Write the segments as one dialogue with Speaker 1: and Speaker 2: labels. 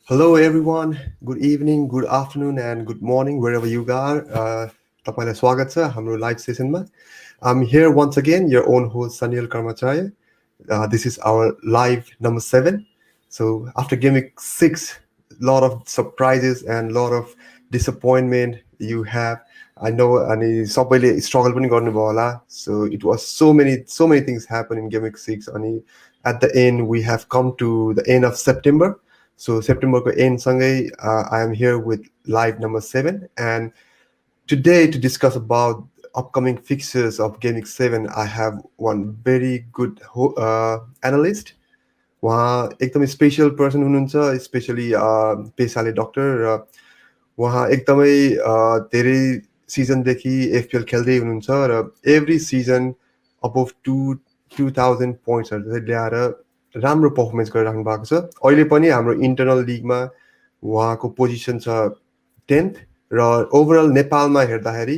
Speaker 1: Hello, everyone. Good evening, good afternoon, and good morning, wherever you are. तपाईँलाई स्वागत छ हाम्रो live सेसनमा. I'm here once again, your own host, Sanil Karmacharya. This is our live number 7. So after Game Week 6, lot of surprises and lot of disappointment you have. I know अनि सबैले struggle पनि गर्नुभयो होला. So it was so many things happen in Game Week 6 अनि at the end we have come to the end of September. So September ko end सँगै I am here with live number 7 and today to discuss about upcoming fixtures of Game Week 7 I have one very good analyst. उहाँ एकदमै special person हुनुहुन्छ specially पेसाले doctor र उहाँ एकदमै धेरै सिजनदेखि FPL खेल्दै हुनुहुन्छ र एभ्री सिजन अबोभ 2000 पोइन्ट्सहरू चाहिँ ल्याएर राम्रो पर्फर्मेन्स गरिराख्नु भएको छ. अहिले पनि हाम्रो इन्टरनल लिगमा उहाँको पोजिसन छ 10th र ओभरअल नेपालमा हेर्दाखेरि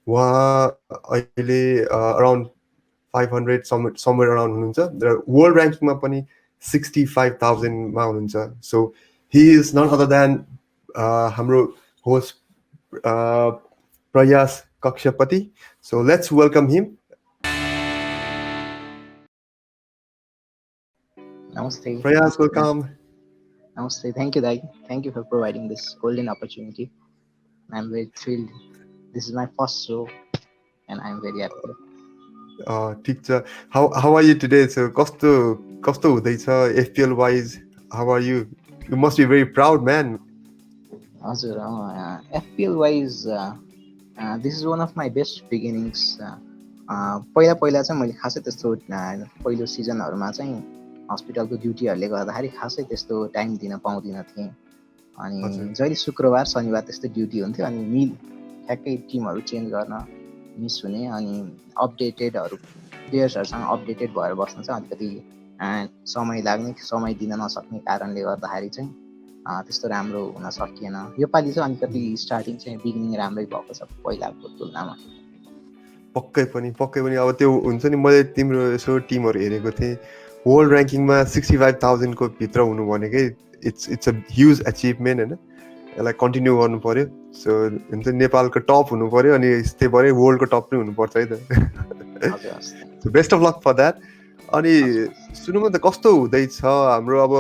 Speaker 1: उहाँ अहिले अराउन्ड 500 समवेयर अराउन्ड हुनुहुन्छ र वर्ल्ड ऱ्याङ्किङमा पनि 65,000 मा हुनुहुन्छ. So he is not other than हाम्रो host Prayash Kakshapati. So let's welcome him.
Speaker 2: Namaste.
Speaker 1: Prayash, welcome.
Speaker 2: Namaste. Thank you, Dai. Thank you for providing this golden opportunity. I'm very thrilled. This is my first show, and I'm very happy.
Speaker 1: ठिक छ. How are you today? So कस्तो हुँदैछ FPL wise? How are you? You must be very proud, man.
Speaker 2: हजुर FPL wise, this is one of my best beginnings. पहिला चाहिँ मैले खासै त्यस्तो पहिलो सिजनहरूमा चाहिँ हस्पिटलको ड्युटीहरूले गर्दाखेरि खासै त्यस्तो टाइम दिन पाउँदिन थिएँ. अनि जहिले शुक्रबार शनिबार त्यस्तो ड्युटी हुन्थ्यो अनि ठ्याक्कै टिमहरू चेन्ज गर्न मिस हुने अनि अपडेटेडहरू प्लेयर्सहरूसँग अपडेटेड भएर बस्न चाहिँ अलिकति समय लाग्ने समय दिन नसक्ने कारणले गर्दाखेरि चाहिँ त्यस्तो राम्रो हुन सकिएन. योपालि चाहिँ अलिकति स्टार्टिङ चाहिँ बिगिनिङ राम्रै भएको छ पहिलाको तुलनामा.
Speaker 1: पक्कै पनि अब त्यो हुन्छ नि मैले तिम्रो यसो टिमहरू हेरेको थिएँ वर्ल्ड ऱ्याङ्किङमा 65,000 को भित्र हुनु भनेकै इट्स अ ह्युज अचिभमेन्ट होइन. यसलाई कन्टिन्यू गर्नु पर्यो. सो हुन्छ नेपालको टप हुनु पर्यो अनि त्यही भएर वर्ल्डको टप पनि हुनुपर्छ है त. So best of luck for that. अनि सुन्नु त कस्तो हुँदैछ हाम्रो अब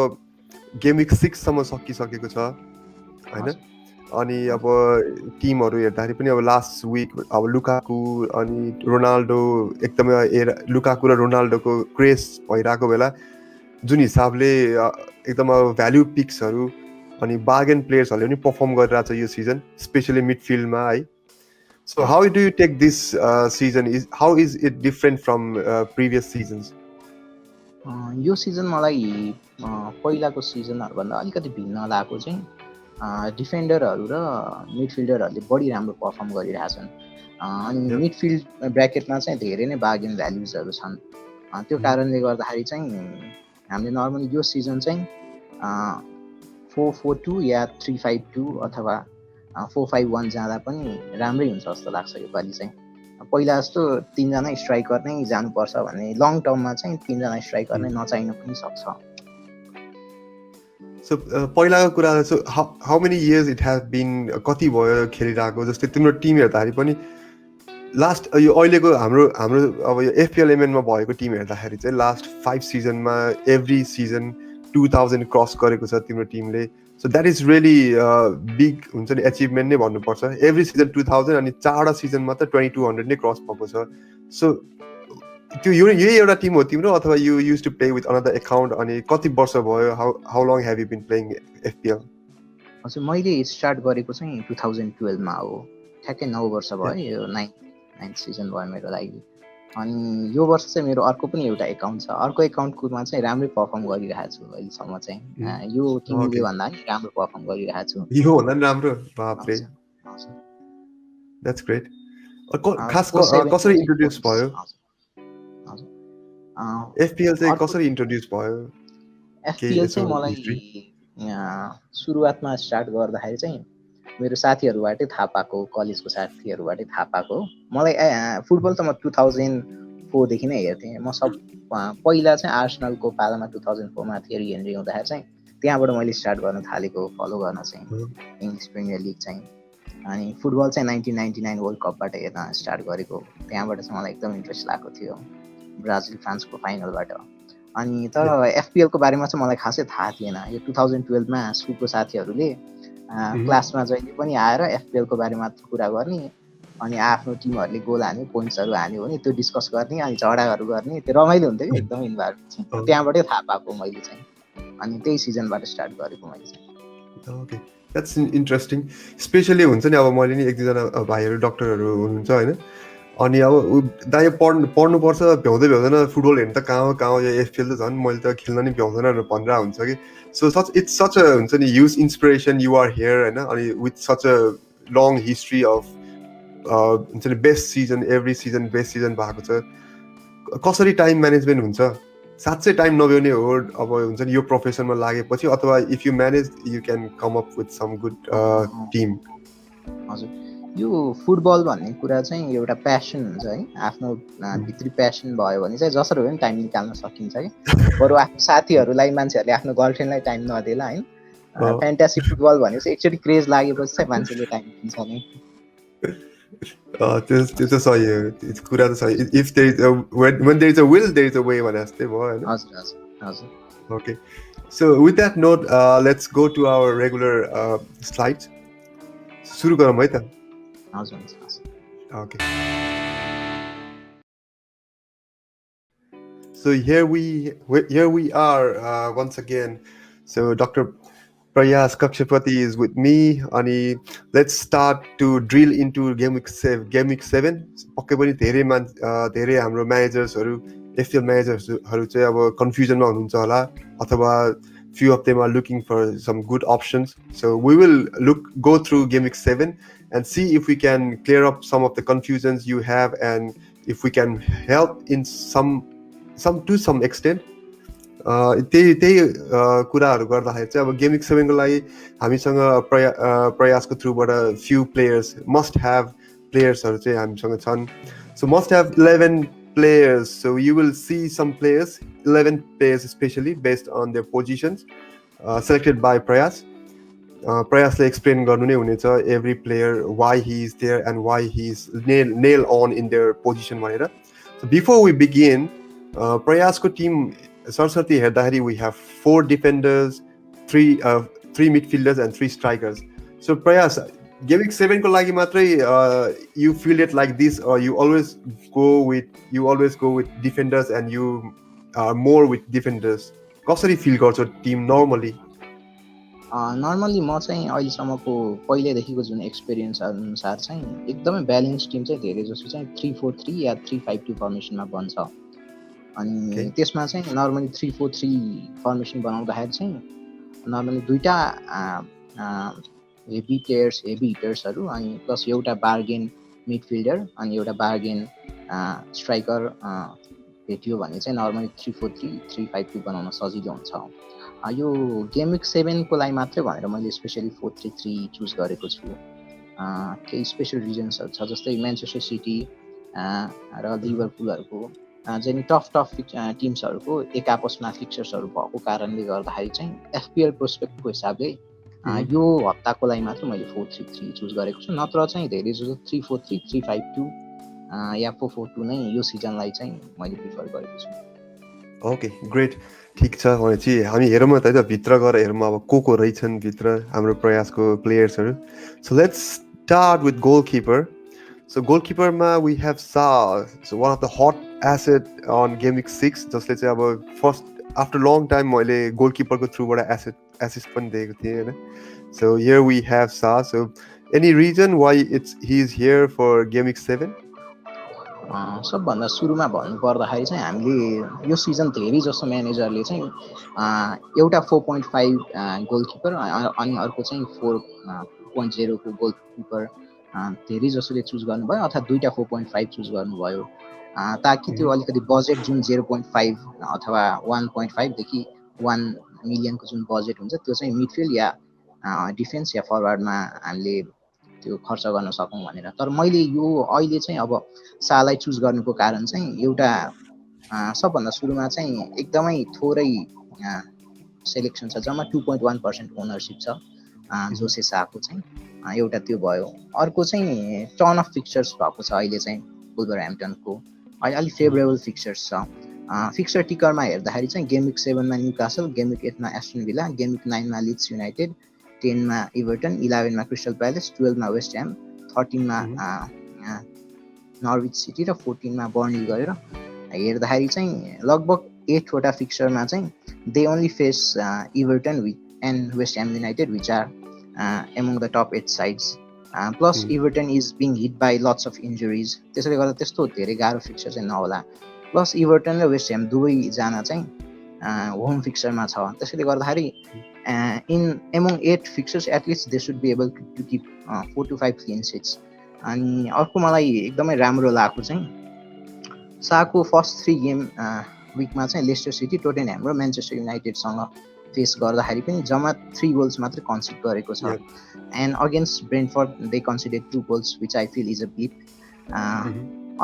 Speaker 1: गेम विक 6 सम्म सकिसकेको छ होइन. अनि अब टिमहरू हेर्दाखेरि पनि अब लास्ट विक अब लुकाकु अनि रोनाल्डो एकदमै लुकाकु र रोनाल्डोको क्रेज भइरहेको बेला जुन हिसाबले एकदम अब भ्याल्यु पिक्सहरू अनि बार्गेन प्लेयर्सहरूले पनि पर्फर्म गरिरहेछ यो सिजन स्पेसली मिडफिल्डमा है. So how do you take this season how is it different from previous seasons?
Speaker 2: यो सिजन मलाई पहिलाको सिजनहरूभन्दा अलिकति भिन्न लागेको चाहिँ डिफेन्डरहरू र मिडफिल्डरहरूले बढी राम्रो पर्फर्म गरिरहेछन्. अनि मिडफिल्ड ब्र्याकेटमा चाहिँ धेरै नै बार्गेन भ्याल्युजहरू छन्. त्यो कारणले गर्दाखेरि चाहिँ हामीले नर्मली यो सिजन चाहिँ 4-4-2 या 3-5-2 अथवा 4-5-1 जाँदा पनि राम्रै हुन्छ जस्तो लाग्छ योपालि चाहिँ. पहिला जस्तो 3 जना स्ट्राइकर नै जानुपर्छ भन्ने लङ टर्ममा चाहिँ 3 जना स्ट्राइकर नै नचाहिन पनि सक्छ.
Speaker 1: सो पहिलाको कुरा so how many years it has been कति भयो खेलिरहेको जस्तै तिम्रो टिम हेर्दाखेरि पनि लास्ट यो अहिलेको हाम्रो अब यो एफपीएलएमएनमा भएको टिम हेर्दाखेरि चाहिँ लास्ट 5 सिजनमा एभ्री सिजन 2000 क्रस गरेको छ तिम्रो टिमले. So that is really big हुन्छ नि एचिभमेन्ट नै भन्नुपर्छ. एभ्री सिजन 2000 अनि 4वटा सिजनमा त 2200 नै क्रस भएको छ. सो त्यो यही एउटा टिम हो तिम्रो अथवा you use to play with another account? अनि कति वर्ष भयो how long have you been playing FPL?
Speaker 2: हजुर मैले स्टार्ट गरेको चाहिँ 2012 मा हो. ठ्याक्कै 9 वर्ष भयो. यो 9th सिजन भयो मेरो लागि. अनि यो वर्ष चाहिँ मेरो अर्को पनि एउटा एकाउन्ट छ. अर्को एकाउन्टकोमा चाहिँ राम्रै पर्फर्म गरिरहेको छु अहिलेसम्म चाहिँ. यो टिमले भन्दा नि राम्रो पर्फर्म गरिरहेको छु.
Speaker 1: यो भन्दा नि राम्रो? बापरे, द्याट्स ग्रेट. खास कसरी इन्ट्रोड्युस भयो एफपीएल चाहिँ? कसरी इन्ट्रोड्युस भयो
Speaker 2: एफपीएल चाहिँ? मलाई सुरुवातमा स्टार्ट गर्दाखेरि चाहिँ मेरो साथीहरूबाटै थाहा पाएको, कलेजको साथीहरूबाटै थाहा पाएको. मलाई फुटबल त म 2004 देखि नै हेर्थेँ. म पहिला चाहिँ आर्सेनलको पालामा 2004 मा थिएरी हेनरी हुँदाखेरि चाहिँ त्यहाँबाट मैले स्टार्ट गर्न थालेको फलो गर्न चाहिँ इङ्ग्लिस प्रिमियर लिग चाहिँ। अनि फुटबल चाहिँ 1999 वर्ल्ड कपबाट हेर्न स्टार्ट गरेको। त्यहाँबाट चाहिँ मलाई एकदम इन्ट्रेस्ट लागेको थियो ब्राजिल फ्रान्सको फाइनलबाट। अनि तर एफपिएलको बारेमा चाहिँ मलाई खासै थाहा थिएन। यो 2012मा स्कुलको साथीहरूले क्लासमा जहिले पनि आएर एफपिएलको बारेमा कुरा गर्ने, अनि आफ्नो टिमहरूले गोल हान्यो, पोइन्ट्सहरू हान्यो भने त्यो डिस्कस गर्ने, अनि झगडाहरू गर्ने। त्यो रमाइलो हुन्थ्यो कि एकदम इन्भाइरोमेन्ट चाहिँ। त्यहाँबाटै थाहा पाएको मैले चाहिँ। अनि त्यही सिजनबाट स्टार्ट गरेको मैले चाहिँ।
Speaker 1: Okay, that's interesting. स्पेसली हुन्छ नि, अब मैले नि एक दुईजना भाइहरू डक्टरहरू हुनुहुन्छ होइन, अनि अब दाइ पढ्नुपर्छ भ्याउँदै भ्याउँदैन फुटबल हेर्नु त कहाँ हो, यो एफपिएल त झन् मैले त खेल्न नि भ्याउँदैन भनेर हुन्छ कि। सो इट्स सच अ हुन्छ नि huge inspiration you are here होइन, अनि with such a long history of हुन्छ नि best season, every season best season भएको छ। कसरी टाइम म्यानेजमेन्ट हुन्छ? साँच्चै टाइम नभ्याउने हो अब हुन्छ नि यो प्रोफेसनमा लागेपछि, अथवा if you manage you can come up with some good team?
Speaker 2: हजुर, यो फुटबल भन्ने कुरा चाहिँ एउटा प्यासन हुन्छ है। आफ्नो भित्री प्यासन भयो भने चाहिँ जसरी भए पनि टाइम निकाल्न सकिन्छ कि। बरु आफ्नो साथीहरूलाई, मान्छेहरूले आफ्नो गर्लफ्रेन्डलाई टाइम नदेला होइन। फ्यान्टासी फुटबल भनेपछि एकचोटि क्रेज लागेपछि चाहिँ मान्छेले टाइम दिन्छ नै।
Speaker 1: त्यो त सही हो, कुरा त सही। If there is when there is a will there is a way भने जस्तै भयो होइन।
Speaker 2: हजुर हजुर हजुर।
Speaker 1: Okay, so with that note let's go to our regular slides. सुरु गरौँ है त?
Speaker 2: हजुर हुन्छ।
Speaker 1: Okay. So here we are once again. So Dr. Prayash Kakshapati is with me, and let's start to drill into game week 7. पक्कै पनि धेरै हाम्रो म्यानेजर्सहरू, एफपिएल म्यानेजर्सहरू चाहिँ अब कन्फ्युजनमा हुनुहुन्छ होला, अथवा few of them are looking for some good options. So we will go through game week 7 and see if we can clear up some of the confusions you have, and if we can help in some to some extent. त्यही कुराहरू गर्दाखेरि चाहिँ अब game week 7 को लागि हामीसँग प्रयासको थ्रुबाट फ्यु प्लेयर्स, मस्ट ह्याभ प्लेयर्सहरू चाहिँ हामीसँग छन्। So must have 11 players. So you will see some players, 11 players especially based on their positions, selected by Prayash. Prayasले explain गर्नु नै हुनेछ every player, why he is there and why he is nail on in their position भनेर. So before we begin, Prayasको team Saraswati हेर्दाखेरि we have 4 defenders, 3 midfielders and 3 strikers. So Prayash, game week 7 को लागि मात्रै you feel it like this, or you always go with defenders and you are more with defenders? कसरी feel गर्छौ team normally?
Speaker 2: Normally म चाहिँ अहिलेसम्मको पहिलेदेखिको जुन experience अनुसार चाहिँ एकदमै ब्यालेन्स टिम चाहिँ धेरै जसो चाहिँ 3-4-3 या 3-5-2 फर्मेसनमा बन्छ। अनि त्यसमा चाहिँ नर्मली 3-4-3 फर्मेसन बनाउँदाखेरि चाहिँ नर्मली दुईटा हेभी हिटर्सहरू अनि प्लस एउटा बार्गेन मिडफिल्डर अनि एउटा बार्गेन स्ट्राइकर भेटियो भने चाहिँ नर्मली 3-4-3, 3-5-2 बनाउन सजिलो हुन्छ। यो गेम विक 7 को लागि मात्रै भनेर मैले स्पेसली 4-3-3 चुज गरेको छु। केही स्पेसल रिजन्सहरू छ, जस्तै म्यान्चेस्टर सिटी र लिभरपुलहरूको चाहिँ टफ टिम्सहरूको एक आपसमा फिक्चर्सहरू भएको कारणले गर्दाखेरि चाहिँ एफपिएल प्रोस्पेक्टको हिसाबले यो हप्ताको लागि मात्र मैले 4-3-3 चुज गरेको छु। नत्र चाहिँ धेरै जसो 3-4-3, 3-5-2 या 4-4-2 नै यो सिजनलाई चाहिँ मैले प्रिफर गरेको छु।
Speaker 1: ओके, ग्रेट, ठिक छ। भनेपछि हामी हेरौँ न त भित्र गएर हेरौँ अब को रहेछन् भित्र हाम्रो प्रयासको प्लेयर्सहरू। So let's start with goalkeeper. So गोलकिपरमा वी हेभ सा, so one of the hot asset on game week 6, जसले चाहिँ अब फर्स्ट आफ्टर लङ टाइम मैले गोलकिपरको थ्रुबाट एसिस्ट पनि दिएको थिएँ होइन। सो हियर वी हेभ सा। So any reason why he is here for game week 7?
Speaker 2: सबभन्दा सुरुमा भन्नुपर्दाखेरि चाहिँ हामीले यो सिजन धेरै जसो म्यानेजरले चाहिँ एउटा 4.5 गोलकिपर अनि अर्को चाहिँ 4.0 को गोलकिपर धेरै जसोले चुज गर्नुभयो, अथवा दुईटा 4.5 चुज गर्नुभयो, ताकि त्यो अलिकति बजेट जुन 0.5 अथवा 1.5 देखि 1 मिलियनको जुन बजेट हुन्छ त्यो चाहिँ मिडफिल्ड या डिफेन्स या फरवार्डमा हामीले त्यो खर्च गर्न सकौँ भनेर। तर मैले यो अहिले चाहिँ अब सालाई चुज गर्नुको कारण चाहिँ एउटा सबभन्दा सुरुमा चाहिँ एकदमै थोरै सेलेक्सन छ, जम्मा 2.1% ओनरसिप छ जोसे साको चाहिँ। एउटा त्यो भयो। अर्को चाहिँ टर्न अफ फिक्चर्स भएको छ अहिले चाहिँ वुल्भरह्याम्पटनको, अहिले अलिक फेभरेबल फिक्चर्स छ। फिक्चर टिकरमा हेर्दाखेरि चाहिँ गेम विक 7 मा न्युकासल, गेम विक 8 मा एस्टन भिला, गेम विक 9 मा लिड्स युनाइटेड, 10 मा इभर्टन, 11 मा क्रिस्टल प्यालेस, 12 मा वेस्ट ह्याम, 13 मा नर्विच सिटी र 14 मा बर्नली गरेर हेर्दाखेरि चाहिँ लगभग 8 वटा फिक्चरमा चाहिँ they only face Everton and West Ham United which are among the top 8 sides. Plus Everton is being hit by lots of injuries, त्यसैले गर्दा त्यस्तो धेरै गाह्रो फिक्चर चाहिँ नहोला। प्लस इभर्टन र वेस्ट ह्याम दुवैजना चाहिँ होम फिक्चरमा छ, त्यसैले गर्दाखेरि in among 8 fixtures at least they should be able to keep 4 to 5 clean sheets. अनि अर्को मलाई एकदमै राम्रो लागेको चाहिँ साको फर्स्ट 3 गेम विकमा चाहिँ लेस्टर सिटी, टोटेनह्याम र म्यान्चेस्टर युनाइटेडसँग फेस गर्दाखेरि पनि जम्मा 3 गोल्स मात्रै कन्सिड गरेको छ। And against Brentford they concede 2 goals which I feel is a blip.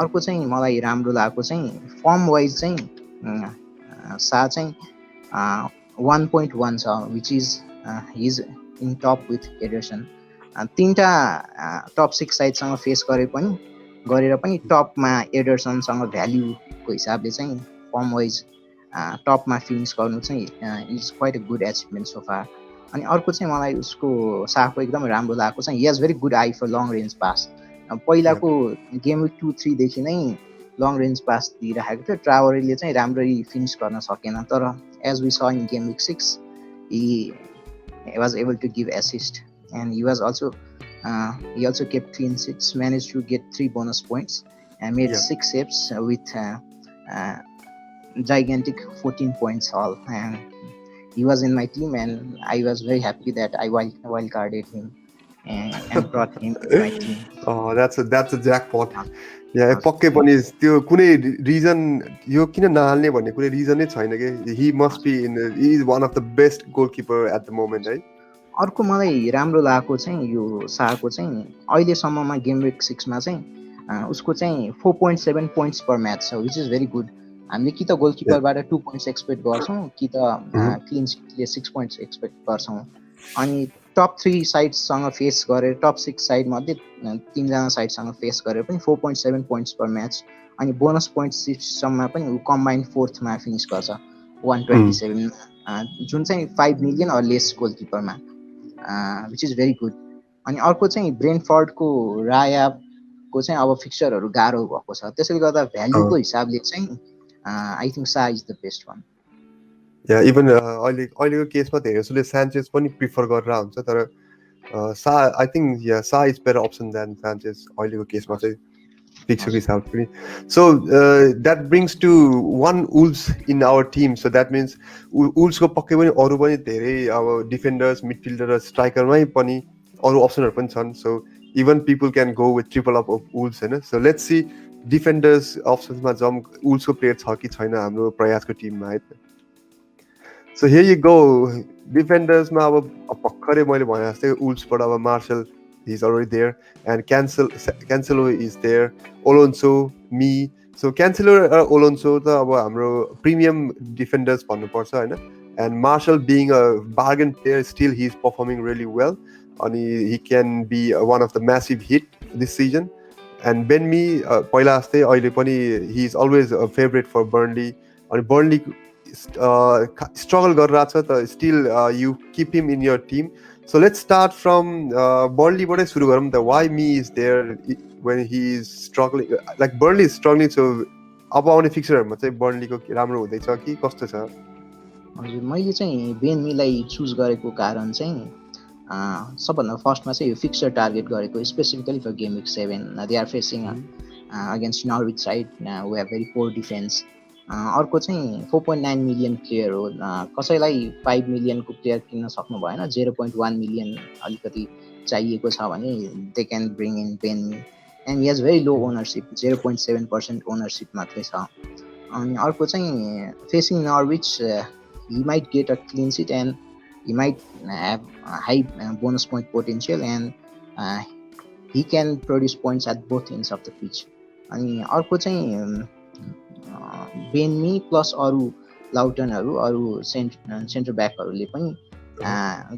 Speaker 2: अर्को चाहिँ मलाई राम्रो लागेको चाहिँ फर्म वाइज चाहिँ सा चाहिँ 1.1 छ which is he's in top with Ederson. 3टा टप 6 साइडसँग फेस गरेर पनि टपमा एडर्सनसँग भ्याल्युको हिसाबले चाहिँ फर्म वाइज टपमा फिनिस गर्नु चाहिँ is quite a good achievement so far. अनि अर्को चाहिँ मलाई उसको साको एकदमै राम्रो लागेको चाहिँ he has very good eye for long range pass. पहिलाको गेम विक 2-3 देखि नै लङ रेन्ज पास दिइराखेको थियो, ट्रावरीले चाहिँ राम्ररी फिनिस गर्न सकेन, तर as we saw in game week 6 he was able to give assist and he also kept clean sheets, managed to get 3 bonus points and made 6 saves with gigantic 14 points all, and he was in my team and I was very happy that I wildcarded him and brought him to my team.
Speaker 1: Oh, that's a jackpot. Yeah, पक्कै पनि त्यो कुनै reason यो किन नहाल्ने भन्ने कुनै रिजनै छैन के, he must be he is one of the best goalkeeper at the moment, है।
Speaker 2: अर्को मलाई राम्रो लागेको चाहिँ यो साको चाहिँ अहिलेसम्ममा गेम विक 6 मा चाहिँ उसको चाहिँ 4.7 पोइन्ट्स पर म्याच छ विच इज भेरी गुड। हामीले कि त गोलकिपरबाट 2 पोइन्ट्स एक्सपेक्ट गर्छौँ कि त क्लिन सिटले 6 पोइन्ट्स एक्सपेक्ट गर्छौँ। अनि टप 3 साइड्ससँग फेस गरेर टप 6 साइड मध्ये 3जना साइडसँग फेस गरेर पनि 4.7 पोइन्ट्स पर म्याच, अनि बोनस पोइन्ट सिस्टममा पनि ऊ कम्बाइन्ड 4th मा फिनिस गर्छ 127, जुन चाहिँ 5 मिलियन अर लेस गोलकिपरमा, विच इज भेरी गुड। अनि अर्को चाहिँ ब्रेन्टफोर्डको रायाको चाहिँ अब फिक्चरहरू गाह्रो भएको छ, त्यसैले गर्दा भ्याल्युको हिसाबले चाहिँ आई थिङ्क सा is the best one.
Speaker 1: Yeah even अहिलेको केसमा धेरै जसले सान्चेज पनि प्रिफर गरेर हुन्छ, तर सा I think yeah Sa is better option than Sanchez अहिलेको केसमा चाहिँ फिक्सरको हिसाबले पनि। So that brings to one Wolves in our team, so that means वुल्भ्सको पक्कै पनि अरू पनि धेरै अब डिफेन्डर्स, मिडफिल्डर र स्ट्राइकरमै पनि अरू अप्सनहरू पनि छन्। So even people can go with triple up Wolves होइन। सो लेट्स सी डिफेन्डर्स अप्सन्समा जम वुल्भ्सको प्लेयर छ कि छैन हाम्रो प्रयासको टिममा है। सो हियर यु गो डिफेन्डर्समा अब भर्खरै मैले भने जस्तै वुल्भ्सबाट अब marshal he's already there, and Cancelo is there, Alonso, me. So Cancelo Alonso त अब हाम्रो प्रिमियम डिफेन्डर्स भन्नुपर्छ होइन। and Marshall being a bargain player, still he's performing really well, and he can be one of the massive hit this season. And Ben Mee पहिला जस्तै अहिले पनि he is always a favorite for Burnley, and Burnley struggle गरिरहेको छ त still you keep him in your team. So let's start from Burnley बाटै सुरु गरौँ त। Why Mee is there when he is struggling, like Burnley is struggling, so अब आउने फिक्चरहरुमा चाहिँ बर्नलीको राम्रो हुँदैछ कि कस्तो छ?
Speaker 2: हजुर, मैले चाहिँ बेन मीलाई चुज गरेको कारण चाहिँ सबभन्दा फर्स्टमा चाहिँ यो फिक्चर टार्गेट गरेको specifically for game week 7 they are facing against Norwich side we have very poor defence. अर्को चाहिँ 4.9 मिलियन प्लेयर हो, कसैलाई 5 मिलियनको प्लेयर किन्न सक्नु भएन, 0.1 मिलियन अलिकति चाहिएको छ भने they can bring in Ben me, and he has very low ownership, 0.7% ownership मात्रै छ। अनि अर्को चाहिँ facing नर्विच he might get a clean sheet and he might have a high bonus point potential, and he can produce points at both ends of the pitch. अनि अर्को चाहिँ Ben me plus अरू लाउटनहरू अरू सेन्टर ब्याकहरूले पनि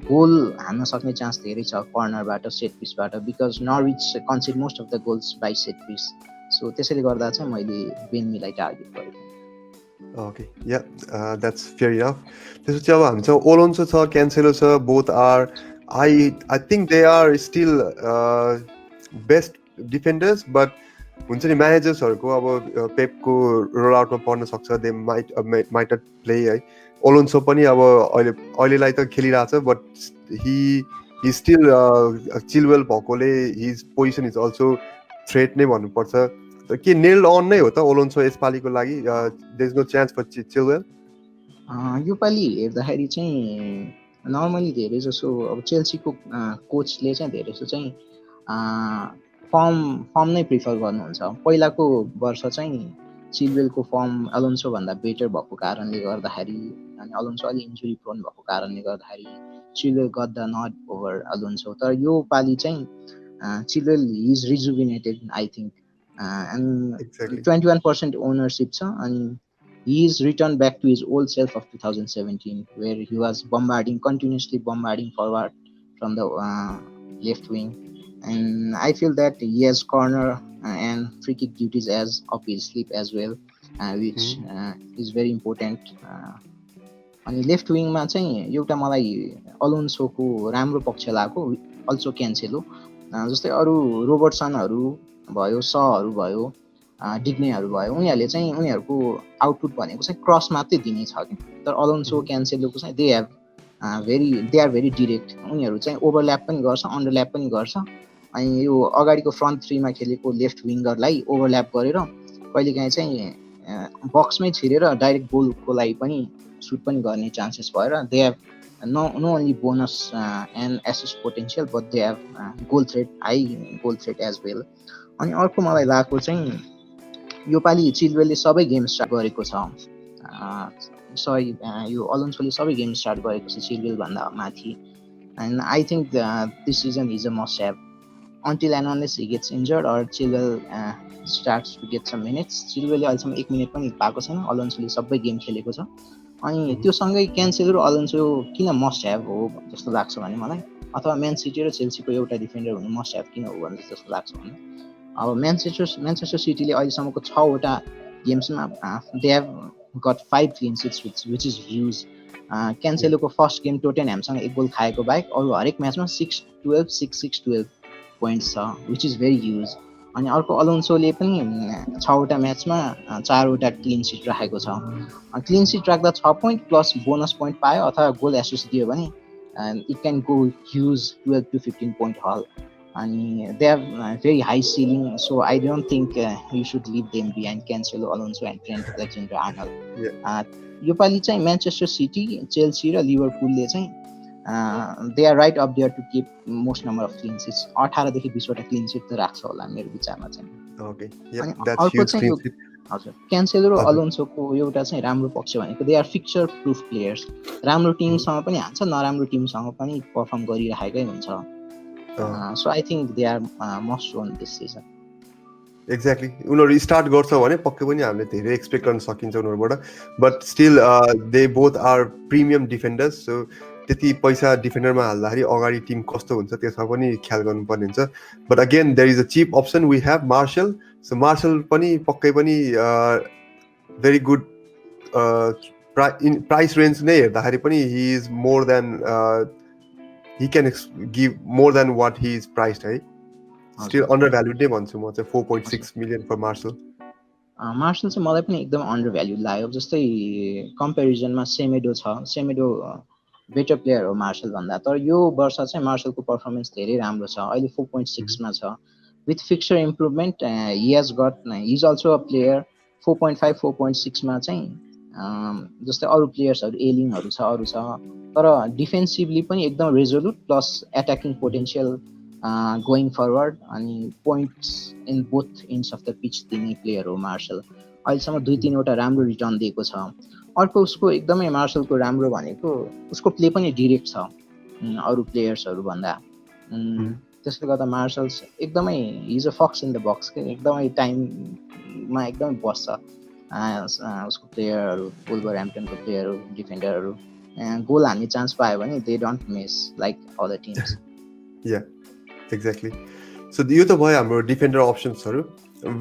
Speaker 2: गोल हान्न सक्ने chance धेरै छ कर्नरबाट सेट पिसबाट because Norwich concede most of the goals by set piece so त्यसैले गर्दा चाहिँ मैले बेनमीलाई टार्गेट गरेको
Speaker 1: okay yeah that's fair enough त्यसपछि अब हामीसँग ओलोन्सो छ क्यान्सेलो छ both are I think they are still best defenders but हुन्छ नि म्यानेजर्सहरूको अब पेपको रोल आउटमा पर्न सक्छ दे माइट नट प्ले है ओलोन्सो पनि अब अहिलेलाई त खेलिरहेछ बट हि स्टिल चिलवेल भएकोले हिज पोजिसन इज अल्सो थ्रेट नै भन्नुपर्छ के नेल्ड अन नै हो त ओलोन्सो यसपालिको लागि there is no chance for Chilwell
Speaker 2: योपालि हेर्दाखेरि चाहिँ नर्मली धेरै जसो अब चेल्सीको कोचले चाहिँ धेरै जसो चाहिँ फर्म नै प्रिफर गर्नुहुन्छ पहिलाको वर्ष चाहिँ चिलवेलको फर्म अलोन्सो भन्दा बेटर भएको कारणले गर्दाखेरि अनि अलोन्सो अलि इन्जुरी प्रोन भएको कारणले गर्दाखेरि Chilwell got the nod over Alonso तर यो पालि चाहिँ Chilwell is rejuvenated I think and 21% ownership cha, and he is returned back to his old self of 2017 where he was continuously bombarding forward from the left wing and I feel that he has corner and free kick duties as up his sleeve as well which is very important अनि left विङमा चाहिँ एउटा मलाई अलोन्सोको राम्रो पक्ष लाग्यो also क्यान्सेलो जस्तै अरू रोबर्टसनहरू भयो सहरू भयो डिग्नेहरू भयो उनीहरूले चाहिँ उनीहरूको आउटपुट भनेको चाहिँ क्रस मात्रै दिने छ कि तर अलोन्सो क्यान्सेलोको चाहिँ दे आर भेरी डिरेक्ट उनीहरू चाहिँ ओभरल्याप पनि गर्छ अन्डरल्याप पनि गर्छ अनि यो अगाडिको फ्रन्ट थ्रीमा खेलेको लेफ्ट विङ्गरलाई ओभरल्याप गरेर कहिलेकाहीँ चाहिँ बक्समै छिरेर डाइरेक्ट गोलको लागि पनि सुट पनि गर्ने चान्सेस भएर they have no only bonus and assist potential but they have high goal threat as well अनि अर्को मलाई लागेको चाहिँ योपालि चिलवेलले सबै गेम स्टार्ट गरेको छ यो अलोन्सोले सबै गेम स्टार्ट गरेको छ चिलवेल भन्दा माथि and I think this season is a must have until and unless he gets injured or Chilwell starts to get some minutes चिलवेलले अहिलेसम्म 1 मिनेट पनि पाएको छैन अलोन्सोले सबै गेम खेलेको छ अनि त्यो सँगै क्यान्सेलो र अलोन्सो किन मस्ट ह्याभ हो जस्तो लाग्छ भने मलाई अथवा म्यान सिटी र चेल्सीको एउटा डिफेन्डर हुनु मस्ट ह्याभ किन हो भने जस्तो लाग्छ भने अब म्यानचेस्टर सिटीले अहिलेसम्मको 6 वटा गेम्समा they have got 5 clean sheets which is huge क्यान्सेलोको फर्स्ट गेम टोटेनह्यामसँग 1 गोल खाएको बाहेक अरू हरेक म्याचमा 6-12 6-6-12 पोइन्ट्स छ विच इज भेरी ह्युज अनि अर्को अलोन्सोले पनि 6 वटा म्याचमा 4 वटा क्लिन सिट राखेको छ क्लिन सिट राख्दा 6 पोइन्ट प्लस बोनस पोइन्ट पायो अथवा गोल एसिस्ट दियो भने it can go huge 12 to 15 point haul अनि they have very high ceiling so I don't think you should leave them behind Cancelo Alonso and Trent Alexander-Arnold योपालि चाहिँ Manchester City Chelsea र लिभरपुलले चाहिँ they are right up there to keep most number of clean sheets 18 देखि 20 वटा clean seat त राख्छ होला मेरो विचारमा चाहिँ
Speaker 1: ओके
Speaker 2: अनि अर्को चाहिँ हजुर क्यान्सेलो र अलोन्सोको एउटा चाहिँ राम्रो पक्ष भनेको they are fixture proof players राम्रो टिमसँग पनि हान्छ नराम्रो टिमसँग पनि पर्फर्म गरिरहेकै हुन्छ so I think they are must own this season
Speaker 1: exactly उनीहरू स्टार्ट गर्छ भने पक्कै पनि हामीले धेरै एक्सपेक्ट गर्न सकिन्छ उनीहरूबाट but still they both are premium defenders so त्यति पैसा डिफेन्डरमा हाल्दाखेरि अगाडि टिम कस्तो हुन्छ त्यसमा पनि ख्याल गर्नुपर्ने हुन्छ but again there is a cheap option we have Marcal so Marcal पनि पक्कै पनि भेरी गुड प्राइस रेन्ज नै हेर्दाखेरि पनि he is more than he can give more than what he is priced है still undervalued नै भन्छु म चाहिँ 4.6 million for Marshall
Speaker 2: मार्सल चाहिँ मलाई पनि एकदम अन्डरभ्याल्युड लाग्यो जस्तै कम्पेरिजनमा सेमेडो बेटर प्लेयर हो मार्सल भन्दा तर यो वर्ष चाहिँ मार्सलको पर्फर्मेन्स धेरै राम्रो छ अहिले 4.6 मा छ with fixture improvement he has got he is also a player 4.5 4.6 मा चाहिँ जस्तै अरू प्लेयर्सहरू एलिङहरू छ अरू छ तर डिफेन्सिभली पनि एकदम resolute plus attacking potential going forward अनि points in both ends of the pitch दिने प्लेयर हो मार्सल अहिलेसम्म 2-3 वटा राम्रो रिटर्न दिएको छ अर्को उसको एकदमै मार्सलको राम्रो भनेको उसको प्ले पनि डिरेक्ट छ अरू प्लेयर्सहरू भन्दा त्यसले गर्दा मार्सल्स एकदमै he's a fox in the box के एकदमै टाइममा एकदमै बस्छ उसको प्लेयरहरू वुल्भर ह्याम्पटनको प्लेयरहरू डिफेन्डरहरू गोल हान्ने चान्स पायो भने they don't miss like other teams.
Speaker 1: Yeah, exactly. So यो त भयो हाम्रो defender अप्सन्सहरू,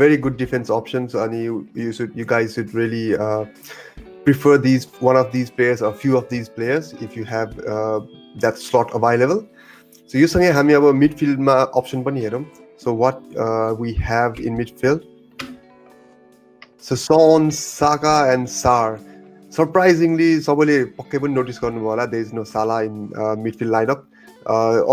Speaker 1: very good defense options, and you guys should really prefer one of these players or few of these players if you have that slot available. So यो सँगै हामी अब मिडफिल्डमा option पनि हेरौँ. So what we have in midfield. So Son, Saka and Sar. Surprisingly, सबैले पक्कै पनि notice गर्नुभयो होला, there is no Salah in midfield lineup.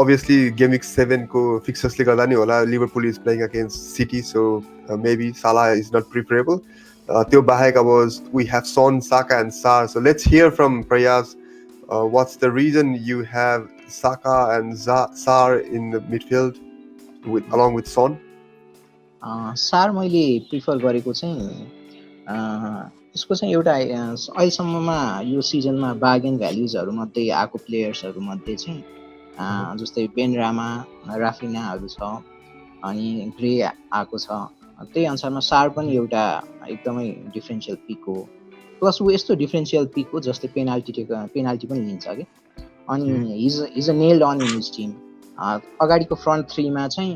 Speaker 1: Obviously, Game Week 7 को fixturesले गर्दा नि होला, Liverpool is playing against City, so maybe Salah is not preferable. त्यो बाहेक अब we have Son, Saka and Sar. So let's hear from Prayash. What's the reason you have Saka and Sar in the midfield along with Son?
Speaker 2: सार मैले prefer गरेको चाहिँ यसको चाहिँ एउटा अहिलेसम्ममा यो सिजनमा बार्गेन भ्याल्युजहरूमध्ये आएको प्लेयर्सहरूमध्ये चाहिँ जस्तै बेनरामा, राफिनाहरू छ, अनि ग्रे आएको छ. त्यही अनुसारमा सार पनि एउटा एकदमै डिफरेन्सियल पिक हो. प्लस ऊ यस्तो डिफरेन्सियल पिक हो जस्तै पेनाल्टी पनि लिन्छ कि. अनि he's a nailed on in his team. अगाडिको फ्रन्ट थ्रीमा चाहिँ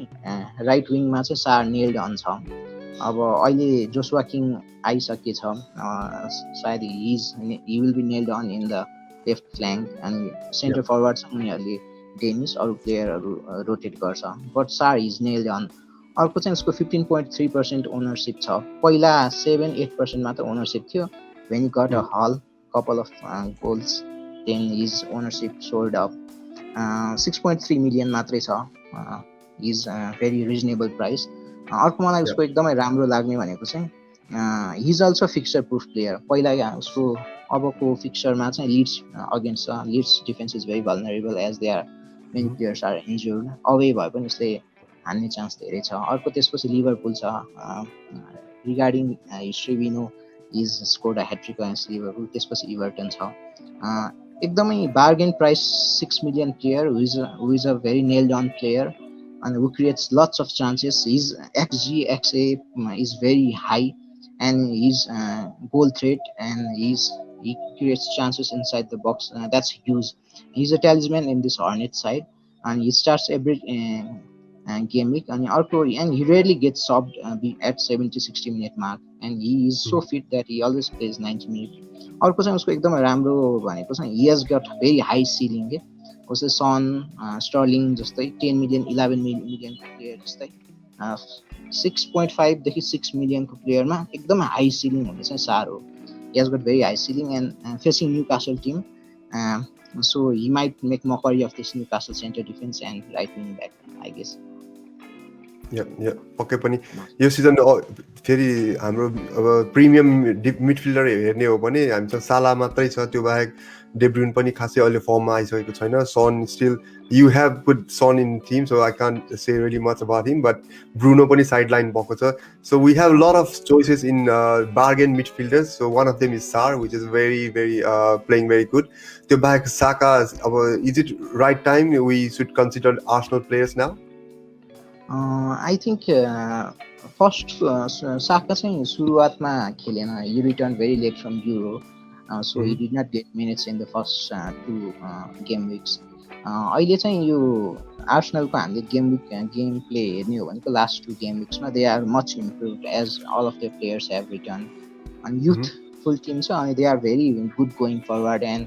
Speaker 2: राइट विङमा चाहिँ सार नेल्ड अन छ. अब अहिले जोसुवा किङ आइसकेछ, सायद he will be nailed on in the left flank. अनि सेन्टर फरवर्ड चाहिँ उनीहरूले डेनिस अरू प्लेयरहरू रोटेट गर्छ, बट सार इज नेल्ड अन. अर्को चाहिँ उसको 15.3% ओनरसिप छ. पहिला 7-8% मात्र ओनरसिप थियो. When he got a haul couple of goals then his ownership sold up. 6.3 million मात्रै छ. Is very reasonable price. अर्को मलाई उसको एकदमै राम्रो लाग्ने भनेको चाहिँ he is also fixture proof player. पहिला उसको अबको फिक्सचरमा चाहिँ लिड्स अगेन्स्ट छ. Leeds defence is very vulnerable as they are many players are injured. Away भए पनि उसले हान्ने चान्स धेरै छ. अर्को त्यसपछि लिभरपुल छ. Regarding history we know is scored a hat-trick against Liverpool. त्यसपछि इभर्टन छ. एकदमै bargain price 6 million player who is a very nailed on player and who creates lots of chances. His XG, XA is very high, and his goal threat and he creates chances inside the box. That's huge. He's a talisman in this Hornet side, and he starts every game week. And he rarely gets subbed at 70-60 minute mark, and he is so fit that he always plays 90 minutes. अर्को चाहिँ उसको एकदमै राम्रो भनेको चाहिँ he has got very high ceiling के. उसै सन, sterling जस्तै 10 मिलियन 11 मिलियनको प्लेयर जस्तै 6.5 देखि 6 मिलियनको प्लेयरमा एकदमै हाई सिलिङ हुने चाहिँ सार हो. He has got very high ceiling and facing Newcastle team, so he might make mockery of this Newcastle center defense and right wing back, I guess.
Speaker 1: पक्कै पनि यो सिजन फेरि हाम्रो अब प्रिमियम मिडफिल्डर हेर्ने हो भने हामीसँग साला मात्रै छ. त्यो बाहेक डेब्रुन पनि खासै अहिले फर्ममा आइसकेको छैन. Son still you have put Son in team, so I can't say really much about him, but Bruno पनि साइड लाइन भएको छ. So we have lot of choices in bargain midfielders. So one of them is Sarr which is very playing very good. त्यो बाहेक Saka, अब is it right time we should consider Arsenal players now?
Speaker 2: I think first Saka चाहिँ सुरुवातमा खेलेन. You return very late from Euro, so he did not get minutes in the first two game weeks. अहिले चाहिँ यो आर्सनलको हामीले game play हेर्ने हो भनेको लास्ट 2 गेम विक्समा they are much improved as all of the players have return. अनि youthful team छ, अनि they are very good going forward. And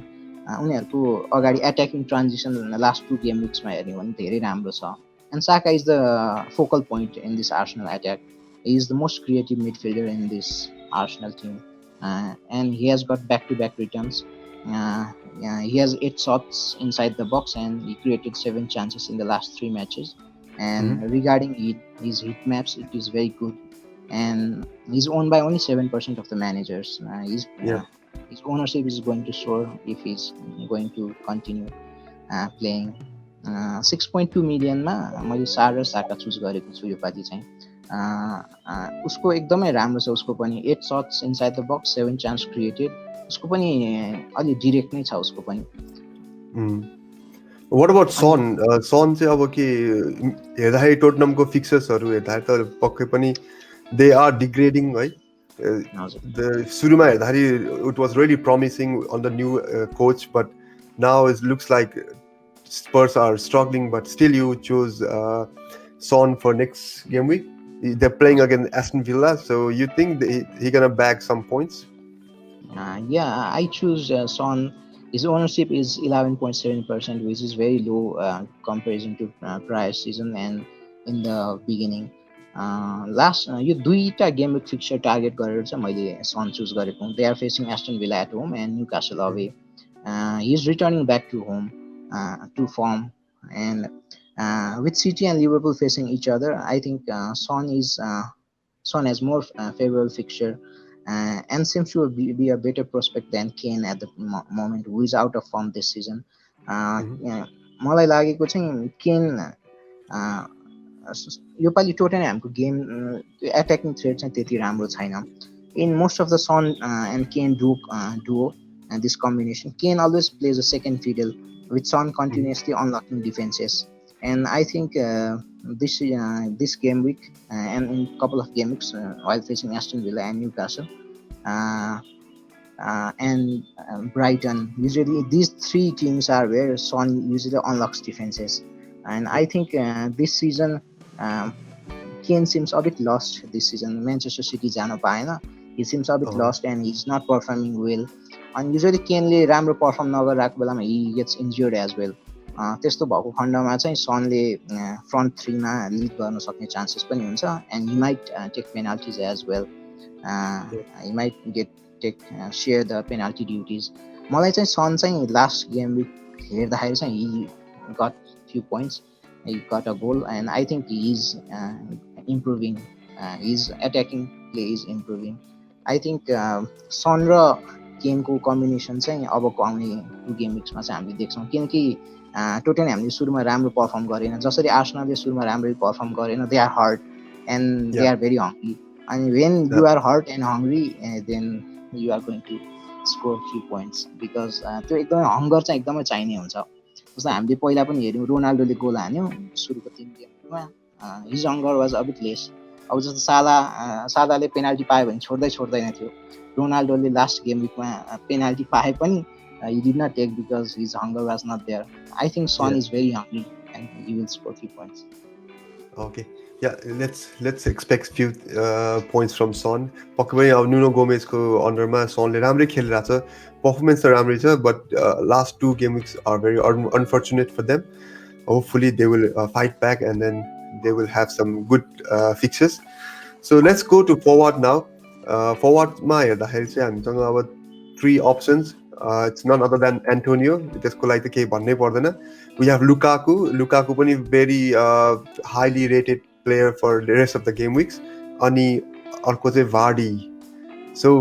Speaker 2: उनीहरूको अगाडि एट्याकिङ ट्रान्जिसन लास्ट 2 गेम विक्समा हेर्ने हो भने धेरै राम्रो छ. And Saka is the focal point in this Arsenal attack. He is the most creative midfielder in this Arsenal team. And he has got back-to-back returns. He has 8 shots inside the box, and he created 7 chances in the last 3 matches. And regarding his hit maps, it is very good. And he's owned by only 7% of the managers. His ownership is going to soar if he's going to continue playing. 6.2 मिलियनमा मैले सार र साका choose गरेको छु योपालि चाहिँ. उसको एकदमै राम्रो छ. उसको पनि 8 shots inside the box, 7 chance created. उसको पनि अलि डिरेक्ट नै छ उसको पनि.
Speaker 1: What about Son? Son चाहिँ अब के हेर्दाखेरि टोटनमको फिक्सर्सहरू हेर्दाखेरि त पक्कै पनि दे आर डिग्रेडिङ है.
Speaker 2: हजुर
Speaker 1: The सुरुमा हेर्दाखेरि it was really promising on the new coach, but now it looks like Spurs are struggling. But still, you chose Son for next game week. They're playing
Speaker 2: हजुर
Speaker 1: against Aston Villa, so you think he gonna bag some points?
Speaker 2: Yeah, I choose Son. His ownership is 11.7%, which is very low comparison to prior season and in the beginning. Last यो दुईटा game week fixture target गरेर चाहिँ मैले सन choose गरेको हुँ. They are facing Aston Villa at home and Newcastle away. He is returning back to home to form, and with City and Liverpool facing each other, I think Son has more favorable fixture and seems to be a better prospect than Kane at the moment, who is out of form this season.
Speaker 1: Mhm.
Speaker 2: मलाई लागेको चाहिँ केन योपालि टोटेनह्यामको game attacking thread चाहिँ त्यति राम्रो छैन. In most of the Son and Kane duo and this combination, Kane always plays a second fiddle with Son
Speaker 1: Mhm.
Speaker 2: continuously unlocking defenses. And I think this game week and in couple of game weeks while facing Aston Villa and Newcastle uh, and Brighton, usually these three teams are where Son usually unlocks defenses. And I think this season um, Kane seems a bit lost this season. Manchester City जान पाएन. He seems a bit
Speaker 1: Uh-huh.
Speaker 2: lost and he's not performing well. And usually Kaneले राम्रो perform नगरिरहेको बेलामा he gets injured as well. त्यस्तो भएको खण्डमा चाहिँ सनले front थ्रीमा lead गर्न सक्ने चान्सेस पनि हुन्छ and he might take penalties as well.
Speaker 1: Yeah.
Speaker 2: He might share the penalty duties. मलाई चाहिँ सन चाहिँ लास्ट गेम विक हेर्दाखेरि चाहिँ he got few points. He got a goal and I think he is improving. His attacking play is improving. I think सन र केनको combination चाहिँ अबको आउने two game विक्समा चाहिँ हामीले देख्छौँ. किनकि टोटेनह्यामले सुरुमा राम्रो पर्फर्म गरेन, जसरी आर्सेनलले सुरुमा राम्ररी पर्फर्म गरेन. They are hurt and they
Speaker 1: Yeah.
Speaker 2: Are very hungry. And when
Speaker 1: Yeah.
Speaker 2: you are hurt and hungry, then you are going to score few points because त्यो एकदमै हङ्गर चाहिँ एकदमै चाहिने हुन्छ. जस्तो हामीले पहिला पनि हेऱ्यौँ, रोनाल्डोले गोल हान्यो सुरुको 3 गेममा. His hunger was a bit less. अब जस्तो सादाले पेनाल्टी पायो भने छोड्दैन थियो. रोनाल्डोले लास्ट गेम विकमा पेनाल्टी पाए पनि he did not take because his hunger was not there. I think Son
Speaker 1: Yeah.
Speaker 2: is very hungry and he will score few points.
Speaker 1: Okay. Yeah, let's expect few points from Son. पक्कै पनि अब नुनो गोमेजको अन्डरमा सनले राम्रै खेलिरहेको छ. Performance त राम्रै छ, but last two game weeks are very unfortunate for them. Hopefully they will fight back and then they will have some good fixtures. So let's go to forward now. Forwardमा हेर्दाखेरि चाहिँ हामीसँग अब 3 options. It's none other than Antonio. त्यसको लागि त केही भन्नै पर्दैन. We have Lukaku. Lukaku पनि very highly rated player for the rest of the game weeks. अनि अर्को चाहिँ Vardy. So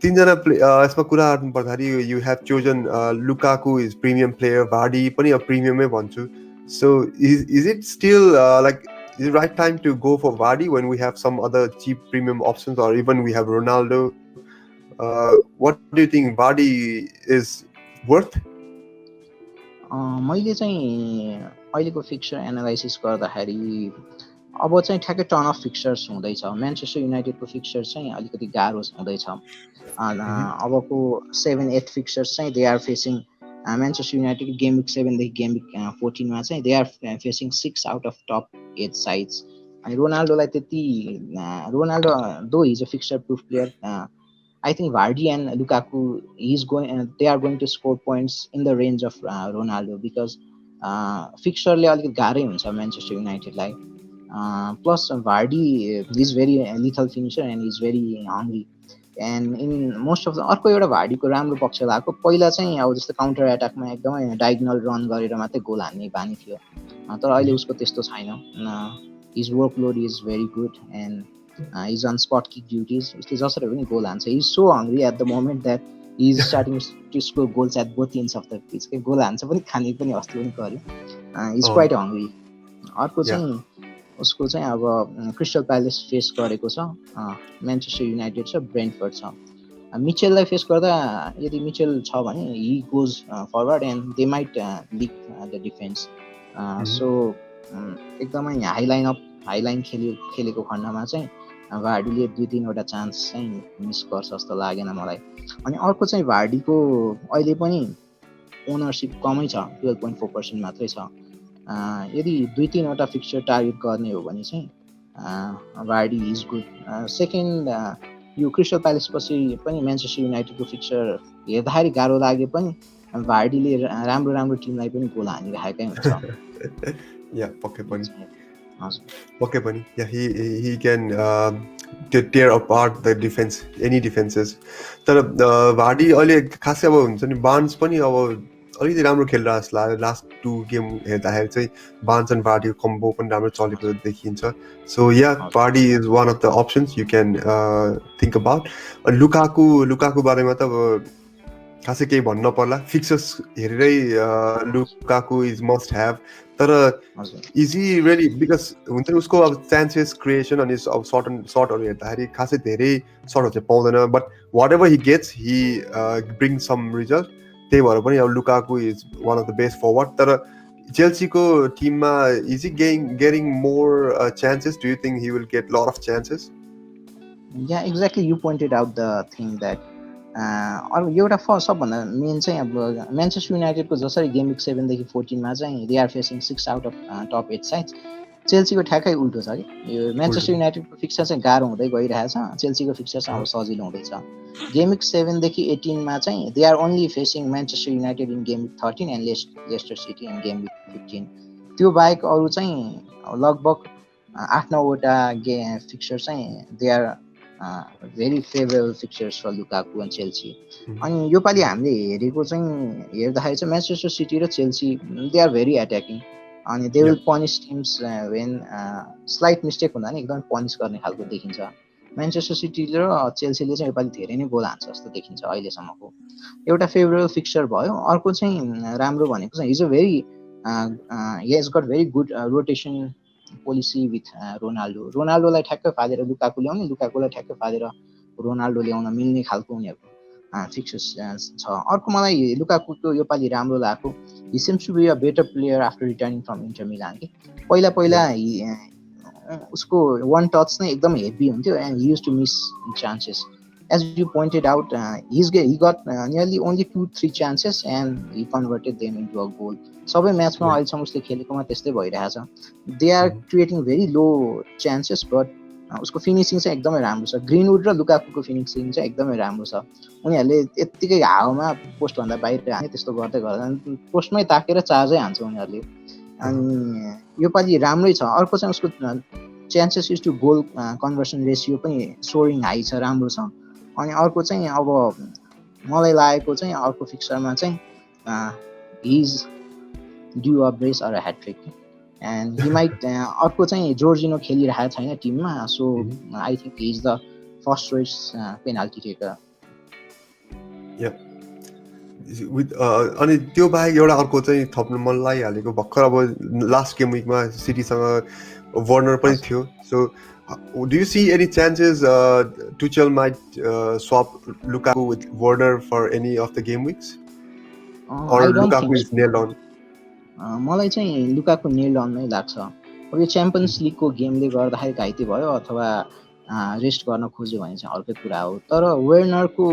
Speaker 1: तीनजना यसमा कुरा गर्नु पर्दाखेरि you have chosen Lukaku is premium player, Vardy पनि a premium भन्छु. So is it still like is it right time to go for Vardy when we have some other cheap premium options, or even we have Ronaldo? What do you think Vardy is worth?
Speaker 2: मैले चाहिँ अहिलेको fixture analysis गर्दाखेरि अब चाहिँ ठ्याक्कै turn of fixtures हुँदैछ. Manchester युनाइटेडको fixture चाहिँ अलिकति गाह्रो हुँदैछ. अबको 7-8 फिक्चर्स चाहिँ they are facing Manchester United game week 7देखि गेम विक 14मा चाहिँ they are facing 6 out of top 8 sides. अनि रोनाल्डोलाई त्यति Ronaldo though is a fixture proof player. I think Vardy and Lukaku they are going to score points in the range of Ronaldo because fixture ले अलिकति गाह्रै हुन्छ Manchester युनाइटेडलाई. Plus Vardy is very lethal finisher and is very hungry. And in most of the अर्को एउटा भार्डीको राम्रो पक्ष भएको पहिला चाहिँ अब जस्तो काउन्टर एट्याकमा एकदमै डायगोनल रन गरेर मात्रै गोल हान्ने बानी थियो. तर अहिले उसको त्यस्तो छैन. His workload is very good and he's on spot kick duties. उसले जसरी पनि गोल हान्छ. He's so hungry at the moment that he's starting to score goals at both ends of the pitch. Goal हान्छ पनि खाने पनि अस्ति पनि गर्यो. He's quite hungry. अर्को चाहिँ उसको चाहिँ अब क्रिस्टल प्यालेस फेस गरेको छ, म्यान्चेस्टर युनाइटेड छ, ब्रेन्टफोर्ड छ. मिचेललाई फेस गर्दा यदि मिचेल छ भने he goes forward and they might leak the defence. सो एकदमै हाई लाइन खेलेको खण्डमा चाहिँ भार्डीले 2-3 वटा चान्स चाहिँ मिस गर्छ जस्तो लागेन मलाई। अनि अर्को चाहिँ भार्डीको अहिले पनि ओनरसिप कमै छ, 12.4% मात्रै छ। यदि 2-3 वटा फिक्चर टार्गेट गर्ने हो भने चाहिँ भार्डी इज गुड। सेकेन्ड, यो क्रिस्टल प्यालेस पछि पनि म्यान्चेस्टर युनाइटेडको फिक्चर हेर्दाखेरि गाह्रो लागे पनि भार्डीले राम्रो राम्रो टिमलाई पनि गोल हानिरहेकै हुन्छ।
Speaker 1: या पक्कै पनि
Speaker 2: हजुर
Speaker 1: पक्कै पनि या he can tear apart the defense, any defenses. तर भार्डी अहिले खासै अब हुन्छ नि, बार्न्स पनि अब अलिकति राम्रो खेलिरहेको जस्तो लाग्यो। लास्ट 2 गेम हेर्दाखेरि चाहिँ बार्न्स एन्ड भार्डीको कम्बो पनि राम्रो चलेको देखिन्छ। So yeah Vardy is one of the options you can think about. Lukaku बारेमा त अब खासै केही भन्नु पर्ला, फिक्चर्स हेरेरै लुकाको इज मस्ट ह्याभ। तर इज ही रियली, बिकज हुन्छ नि उसको अब चान्सेस क्रिएसन अनि अब सर्टहरू हेर्दाखेरि खासै धेरै सर्टहरू चाहिँ पाउँदैन, but whatever he gets he bring some result. त्यही भएर पनि अब Lukaku is one of the best forward. तर चेल्सीको टिममा is he getting more chances? Do you think he will get lot of chances?
Speaker 2: Yeah exactly, you pointed out the thing that अरू एउटा सबभन्दा मेन चाहिँ अब म्यान्चेस्टर युनाइटेडको जसरी game week 7 देखि 14 मा चाहिँ they are facing 6 out of top 8 sides, चेल्सीको ठ्याक्कै उल्टो छ कि। यो म्यान्चेस्टर युनाइटेडको फिक्चर चाहिँ गाह्रो हुँदै गइरहेछ, चेल्सीको फिक्चर चाहिँ अब सजिलो हुँदैछ। गेम विक 7 देखि 18 मा चाहिँ they are only facing Manchester United in game week 13 and Leicester City in game week 15। त्यो बाहेक अरू चाहिँ लगभग 8-9 वटा फिक्चर चाहिँ they are very favourable fixtures for Lukaku and Chelsea. अनि योपालि हामीले हेरेको चाहिँ हेर्दाखेरि चाहिँ म्यान्चेस्टर सिटी र Chelsea they are very attacking, अनि they will punish teams when slight mistake हुँदा नि एकदमै पनिस गर्ने खालको देखिन्छ। म्यान्चेस्टर सिटी र चेल्सीले चाहिँ योपालि धेरै नै गोल हान्छ जस्तो देखिन्छ अहिलेसम्मको। एउटा फेभरेबल फिक्चर भयो। अर्को चाहिँ राम्रो भनेको चाहिँ is a very he has got very good rotation policy with रोनाल्डोलाई ठ्याक्कै फालेर लुकाकु ल्याउने, लुकाकुलाई ठ्याक्कै फालेर रोनाल्डो ल्याउन मिल्ने खालको उनीहरूको फिक्चर्स छ। अर्को मलाई लुकाकुको योपालि राम्रो लागेको, he seems to be a better player after returning from Inter Milan कि। पहिला उसको वान टच नै एकदम हेभी हुन्थ्यो and he use to miss chances. As you pointed out he got nearly only 2-3 chances and he converted them into a goal. सबै म्याचमा अहिलेसम्म उसले खेलेकोमा त्यस्तै भइरहेछ। They are creating very low chances, but उसको फिनिसिङ चाहिँ एकदमै राम्रो छ। ग्रिनवुड र लुकाकुको फिनिसिङ चाहिँ एकदमै राम्रो छ। उनीहरूले यत्तिकै हावामा पोस्टभन्दा बाहिर हाने त्यस्तो गर्दै गर्दैन, पोस्टमै ताकेर चार्जै हान्छ उनीहरूले। अनि योपालि राम्रै छ। अर्को चाहिँ उसको chances is to goal conversion ratio पनि सोरिङ हाई छ, राम्रो छ। अनि अर्को चाहिँ अब मलाई लागेको चाहिँ अर्को फिक्चरमा चाहिँ he's due a brace or a hat-trick and he might अर्को चाहिँ जोर्जिनो खेलिरहेको छैन टिममा, so I think he is the first choice penalty taker.
Speaker 1: अनि त्यो बाहेक एउटा अर्को चाहिँ थप्नु मन लागिहालेको, भर्खर अब लास्ट गेम विकमा सिटीसँग वर्नर पनि थियो। So do you see any chances Tuchel might swap Lukaku with Werner for any of the game weeks, or Lukaku is nailed on?
Speaker 2: मलाई चाहिँ लुकाकु नेल्ड अन नै लाग्छ। अब यो च्याम्पियन्स लिगको गेमले गर्दाखेरि घाइते भयो अथवा रेस्ट गर्न खोज्यो भने चाहिँ अर्कै कुरा हो। तर वर्नरको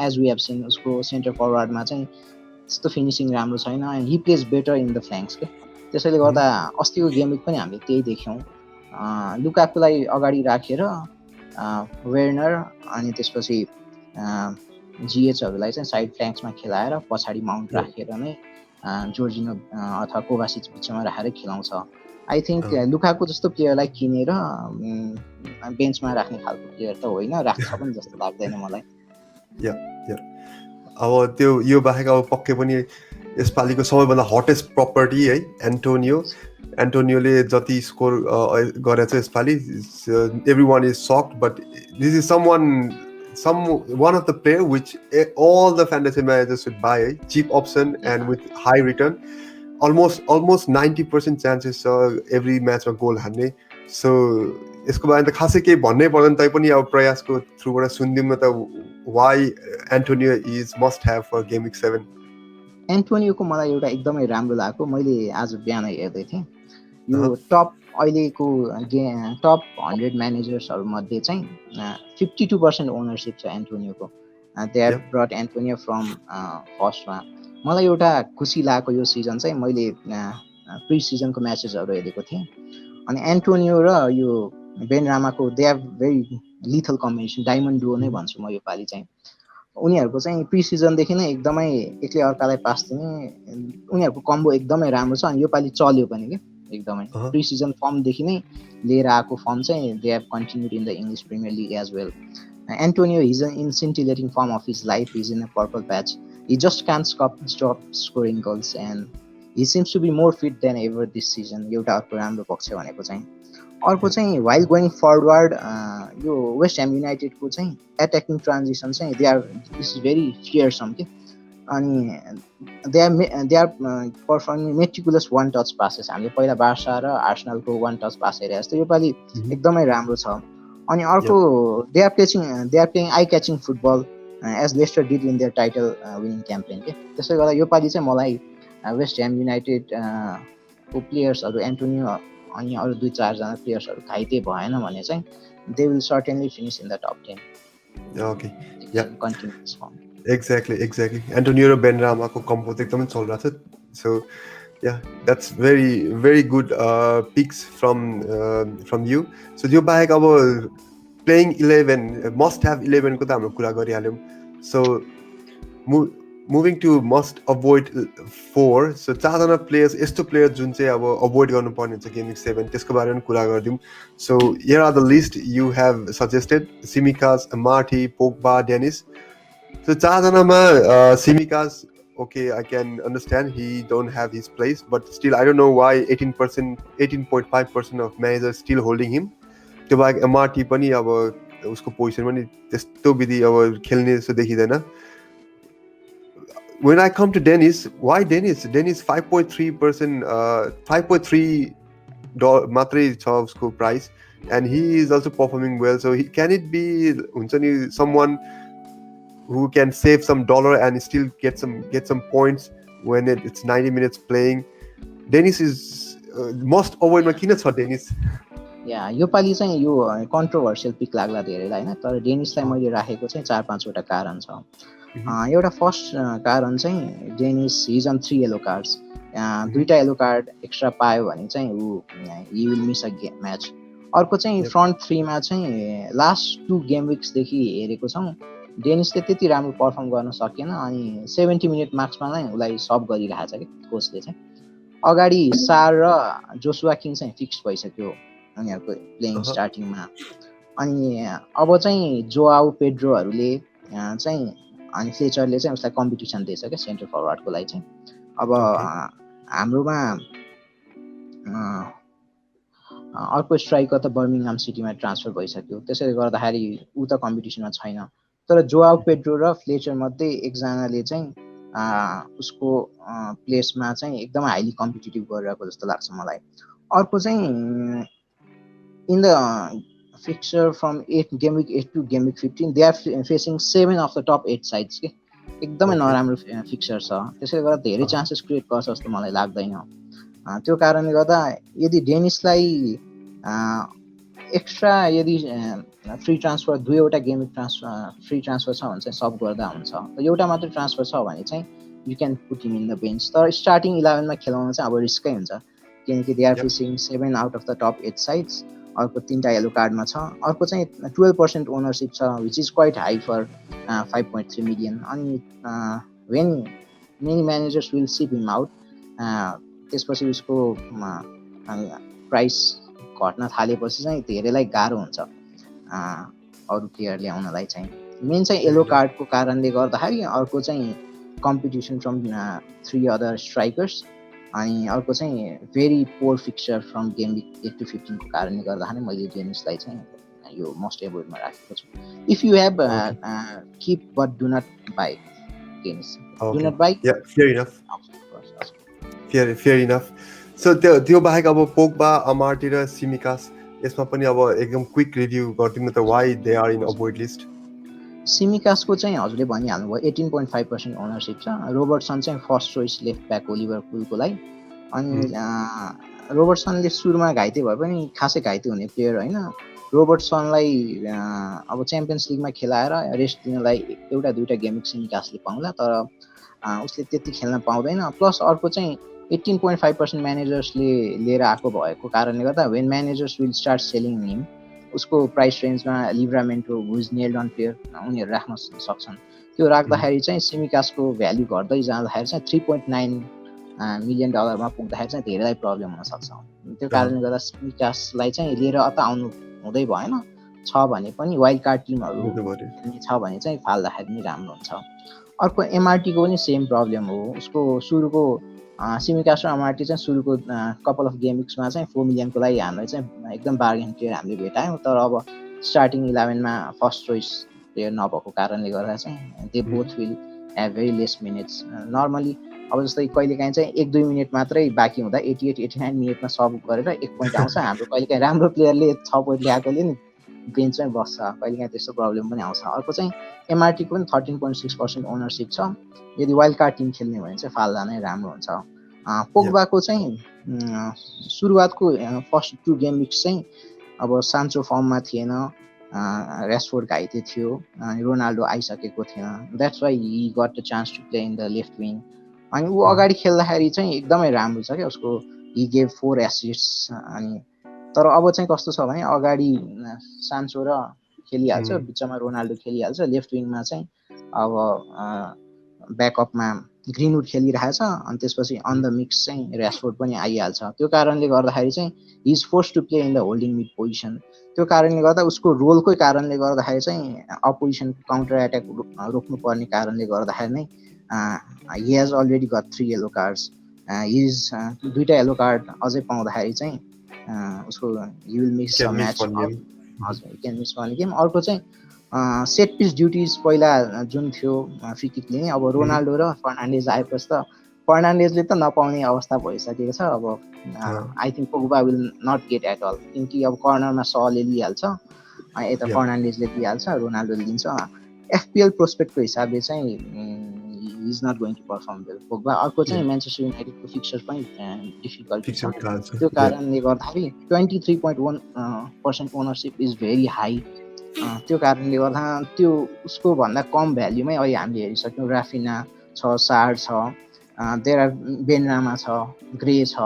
Speaker 2: एज वी हेभ सिन उसको सेन्टर फरवार्डमा चाहिँ त्यस्तो फिनिसिङ राम्रो छैन and he plays better in the flanks के। त्यसैले गर्दा अस्तिको गेम विक पनि हामीले त्यही देख्यौँ, लुकाकुलाई अगाडि राखेर वर्नर अनि त्यसपछि जिएचहरूलाई चाहिँ साइड फ्ल्याङ्क्समा खेलाएर पछाडि माउन्ट राखेर नै जोर्जिनो अथवा कोभासिच बिचमा राखेर खेलाउँछ। आई थिङ्क लुकाकु जस्तो प्लेयरलाई किनेर बेन्चमा राख्ने खालको प्लेयर त होइन, राख्छ पनि जस्तो लाग्दैन मलाई।
Speaker 1: अब त्यो यो बाहेक अब पक्कै पनि यसपालिको सबैभन्दा हटेस्ट प्रपर्टी है एन्टोनियोले जति स्कोर गरेछ यसपालि, every one is sucked, but this is one of the player which all the fantasy managers should buy, cheap option and with high return. Almost 90% chances every match में goal हान्ने. So यसको बारेमा त खासै केही भन्नै पर्दैन, तैपनि अब प्रयासको थ्रुबाट सुनिदिउँ न त, why Antonio is must have for game week 7?
Speaker 2: एन्टोनियोको मलाई एउटा एकदमै राम्रो लागेको, मैले आज बिहान हेर्दै थिएँ, यो टप अहिलेको टप 100 म्यानेजर्सहरूमध्ये चाहिँ 52% ओनरसिप छ एन्टोनियोको। They have
Speaker 1: Yep.
Speaker 2: Brought Antonio from फर्स्टमा। मलाई एउटा खुसी लागेको यो सिजन चाहिँ मैले प्रि सिजनको म्याचेसहरू हेरेको थिएँ अनि एन्टोनियो र यो बेन रामाको they have very lethal combination, diamond duo नै भन्छु म योपालि चाहिँ। उनीहरूको चाहिँ प्रि सिजनदेखि नै एकदमै एकले अर्कालाई पास दिने उनीहरूको कम्बो एकदमै राम्रो छ अनि योपालि चल्यो पनि के एकदमै। प्रि सिजन फर्मदेखि नै लिएर आएको फर्म चाहिँ they have continued in the English Premier League as well. Antonio is in scintillating form of his life. He's in a purple patch. He just can't stop scoring goals and he seems to be more fit than ever this season. एउटा अर्को राम्रो पक्ष भनेको चाहिँ अर्को चाहिँ while going forward यो West Ham युनाइटेडको चाहिँ एट्याकिङ ट्रान्जिसन चाहिँ they are this is very fearsome के अनि they are performing meticulous one touch passes. हामीले पहिला बार्सा र आर्सेनलको वान टच पास हेरे जस्तो योपालि एकदमै राम्रो छ। अनि अर्को they are playing eye catching football as Leicester did in their title winning campaign के। त्यसले गर्दा योपालि चाहिँ मलाई वेस्ट ह्याम युनाइटेड को प्लेयर्सहरू एन्टोनियो अनि अरू 2-4 प्लेयर्सहरू घाइते भएन भने चाहिँ they will certainly finish in the top 10।
Speaker 1: Okay yeah
Speaker 2: continuous form
Speaker 1: exactly Antonio र बेन रामाको कम्पो एकदमै चलिरहेको छ। So yeah, that's very good picks from you. So यो बाहेक अब playing 11 must have 11 को त हाम्रो कुरा गरिहाल्यौँ। So moving to must avoid 4. So 4जना प्लेयर्स यस्तो प्लेयर जुन चाहिँ अब अभोइड गर्नुपर्ने हुन्छ गेम विक 7 त्यसको बारेमा कुरा गरिदिउँ। So here are the list you have suggested: Tsimikas, Marty, Pogba, Dennis. So 4जनामा Tsimikas, okay, I can understand he don't have his place, but still I don't know why 18.5% of managers still holding him. त्यो बाहेक MRT पनि अब उसको position पनि त्यस्तो विधि अब खेल्ने जस्तो देखिँदैन। When I come to Dennis, why Dennis? Dennis 5.3% 5.3 मात्रै छ उसको price and he is also performing well. So can it be हुन्छ नि someone who can save some dollar and still get some points when it's 90 minutes playing? Dennis is must avoid मा किन छ Dennis?
Speaker 2: या योपालि चाहिँ यो controversial pick लाग्ला धेरैलाई हैन, तर डेनिसलाई मैले राखेको चाहिँ 4-5 वटा कारण छ। एउटा फर्स्ट कारण चाहिँ Dennis his on 3 yellow cards. 2टा येलो कार्ड एक्स्ट्रा पायो भने चाहिँ he will miss a match. अर्को चाहिँ फ्रन्ट 3 मा चाहिँ लास्ट 2 गेम विक्सदेखि हेरेको छौँ डेनिसले त्यति राम्रो पर्फर्म गर्न सकेन अनि 70 मिनट मार्क्समा नै उसलाई सब गरिरहेको छ कि कोचले चाहिँ। अगाडि सार र जोसुआ किङ चाहिँ फिक्स भइसक्यो उनीहरूको प्लेइङ स्टार्टिङमा। अनि अब चाहिँ जोआउ पेड्रोहरूले चाहिँ अनि फ्लेचरले चाहिँ उसलाई कम्पिटिसन दिएछ क्या सेन्टर फरवार्डको लागि चाहिँ। अब हाम्रोमा अर्को स्ट्राइकर त बर्मिङहाम सिटीमा ट्रान्सफर भइसक्यो, त्यसैले गर्दाखेरि ऊ त कम्पिटिसनमा छैन। तर जोआउ पेड्रो र फ्लेचर मध्ये एकजनाले चाहिँ उसको प्लेसमा चाहिँ एकदम हाइली कम्पिटिटिभ गरिरहेको जस्तो लाग्छ मलाई। अर्को चाहिँ in the fixture from game week 8 to game week 15 they are facing 7 of the top 8 sides के एकदमै नराम्रो फिक्चर छ। त्यसैले गर्दा धेरै चान्सेस क्रिएट गर्छ जस्तो मलाई लाग्दैन। त्यो कारणले गर्दा यदि डेनिसलाई एक्स्ट्रा यदि फ्री ट्रान्सफर 2वटा गेम विक फ्री ट्रान्सफर छ भने चाहिँ सब गर्दा हुन्छ। एउटा मात्र ट्रान्सफर छ भने चाहिँ you can put him in the bench. तर स्टार्टिङ 11 मा खेलाउन चाहिँ अब रिस्कै हुन्छ किनकि they are facing 7 out of the top 8 sides. अर्को 3टा येलो कार्डमा छ। अर्को चाहिँ 12% ओनरसिप छ which is quite high for 5.3 million. अनि when many managers will ship him out त्यसपछि उसको प्राइस घट्न थालेपछि चाहिँ धेरैलाई गाह्रो हुन्छ अरू प्लेयर ल्याउनलाई चाहिँ। मेन चाहिँ येलो कार्डको कारणले गर्दाखेरि, अर्को चाहिँ कम्पिटिसन फ्रम 3 अदर स्ट्राइकर्स अनि अर्को चाहिँ very poor fixture from game week 8 to 15 को कारणले गर्दाखेरि मैले डेनिसलाई चाहिँ यो मोस्ट एभोइडमा राखेको छु। If you have keep but do not buy Dennis, do not buy.
Speaker 1: Yeah fair enough. So त्यो बाहेक अब पोग्बा, अमार्टी र सिमिकास यसमा पनि अब एकदम क्विक रिभ्यू गर्दिउँ न त why they are in avoid list.
Speaker 2: सिमिकासको चाहिँ हजुरले भनिहाल्नु भयो 18.5% ओनरसिप छ। रोबर्टसन चाहिँ फर्स्ट चोइस लेफ्ट ब्याक हो लिभरपुलको लागि। अनि रोबर्टसनले सुरुमा घाइते भए पनि खासै घाइते हुने प्लेयर होइन। रोबर्टसनलाई अब च्याम्पियन्स लिगमा खेलाएर रेस्ट दिनलाई एउटा दुईवटा गेम सिमिकासले पाउँला, तर उसले त्यति खेल्न पाउँदैन। प्लस अर्को चाहिँ 18.5% म्यानेजर्सले लिएर आएको भएको कारणले गर्दा when managers will start selling him, उसको प्राइस रेन्जमा Livramento who's nailed on player उनीहरू राख्न सक्छन्। त्यो राख्दाखेरि चाहिँ सिमिकासको भ्याल्यु घट्दै जाँदाखेरि चाहिँ $3.9 मिलियन पुग्दाखेरि चाहिँ धेरैलाई प्रब्लम हुनसक्छ। त्यो कारणले गर्दा सिमिकासलाई चाहिँ लिएर अत आउनु हुँदै भएन। छ भने पनि वाइल्ड कार्ड टिमहरू छ भने चाहिँ फाल्दाखेरि नै राम्रो हुन्छ। अर्को एमआरटीको पनि सेम प्रब्लम हो। उसको सुरुको सिमिकास र एमआरटी चाहिँ सुरुको कपाल अफ गेम विक्समा चाहिँ 4 मिलियनको लागि हामीले चाहिँ एकदम बार्गेन प्लेयर हामीले भेटायौँ, तर अब स्टार्टिङ 11मा फर्स्ट चोइस प्लेयर नभएको कारणले गर्दा चाहिँ they both will have very less minutes. Normally अब जस्तै कहिलेकाहीँ चाहिँ 1-2 मिनट मात्रै बाँकी हुँदा 88-89 मिनटमा सब गरेर 1 पोइन्ट आउँछ। हाम्रो कहिलेकाहीँ राम्रो प्लेयरले 6 पोइन्ट ल्याएकोले नि बेन्चमै बस्छ, कहिलेकाहीँ त्यस्तो प्रब्लम पनि आउँछ। अर्को चाहिँ एमआरटीको पनि 13.6% ओनरसिप छ। यदि वाइल्ड कार्ड टिम खेल्ने हो भने चाहिँ फाल्दा नै राम्रो हुन्छ। पोग्बाको चाहिँ सुरुवातको फर्स्ट 2 गेम विक्स चाहिँ अब सान्चो फर्ममा थिएन, रेसफोर्ड घाइते थियो, रोनाल्डो आइसकेको थिएन। That's why he got the chance to play in the left wing. अनि ऊ अगाडि खेल्दाखेरि चाहिँ एकदमै राम्रो छ क्या, उसको ही गेभ 4 एसिस्ट्स। अनि तर अब चाहिँ कस्तो छ भने अगाडि सान्चो र खेलिहाल्छ, बिचमा रोनाल्डो खेलिहाल्छ, लेफ्ट विङमा चाहिँ अब ब्याकअपमा ग्रिनवुड खेलिरहेछ, अनि त्यसपछि अन द मिक्स चाहिँ रेसफोर्ड पनि आइहाल्छ। त्यो कारणले गर्दाखेरि चाहिँ he is force to play in the holding mid position. त्यो कारणले गर्दा उसको रोलकै कारणले गर्दाखेरि चाहिँ अपोजिसन काउन्टर एट्याक रोक्नुपर्ने कारणले गर्दाखेरि नै he has already got 3 yellow cards. He is 2टा येलो कार्ड अझै पाउँदाखेरि चाहिँ उसको he will miss a match. हजुर, he can miss one game. अर्को चाहिँ सेट पिस ड्युटिज पहिला जुन थियो फ्री किक लिने, अब रोनाल्डो र फर्नान्डेज आएपछि त फर्नान्डेजले त नपाउने अवस्था भइसकेको छ। अब I think Pogba will not get at all, किनकि अब कर्नरमा सले लिइहाल्छ, यता फर्नान्डेजले दिइहाल्छ, रोनाल्डोले दिन्छ। एफपिएल प्रोस्पेक्टको हिसाबले चाहिँ is not going to perform well Pogba. अर्को चाहिँ म्यान्चेस्टर युनाइटेडको फिक्चर्स पनि डिफिकल्ट छ। त्यो कारणले गर्दाखेरि 23.1% ओनरसिप इज भेरी हाई। त्यो कारणले गर्दा त्यो उसको भन्दा कम भ्याल्युमै अहिले हामीले हेरिसक्यौँ। राफिना छ, सार छ, देयर आर बेनरामा छ, ग्रे छ,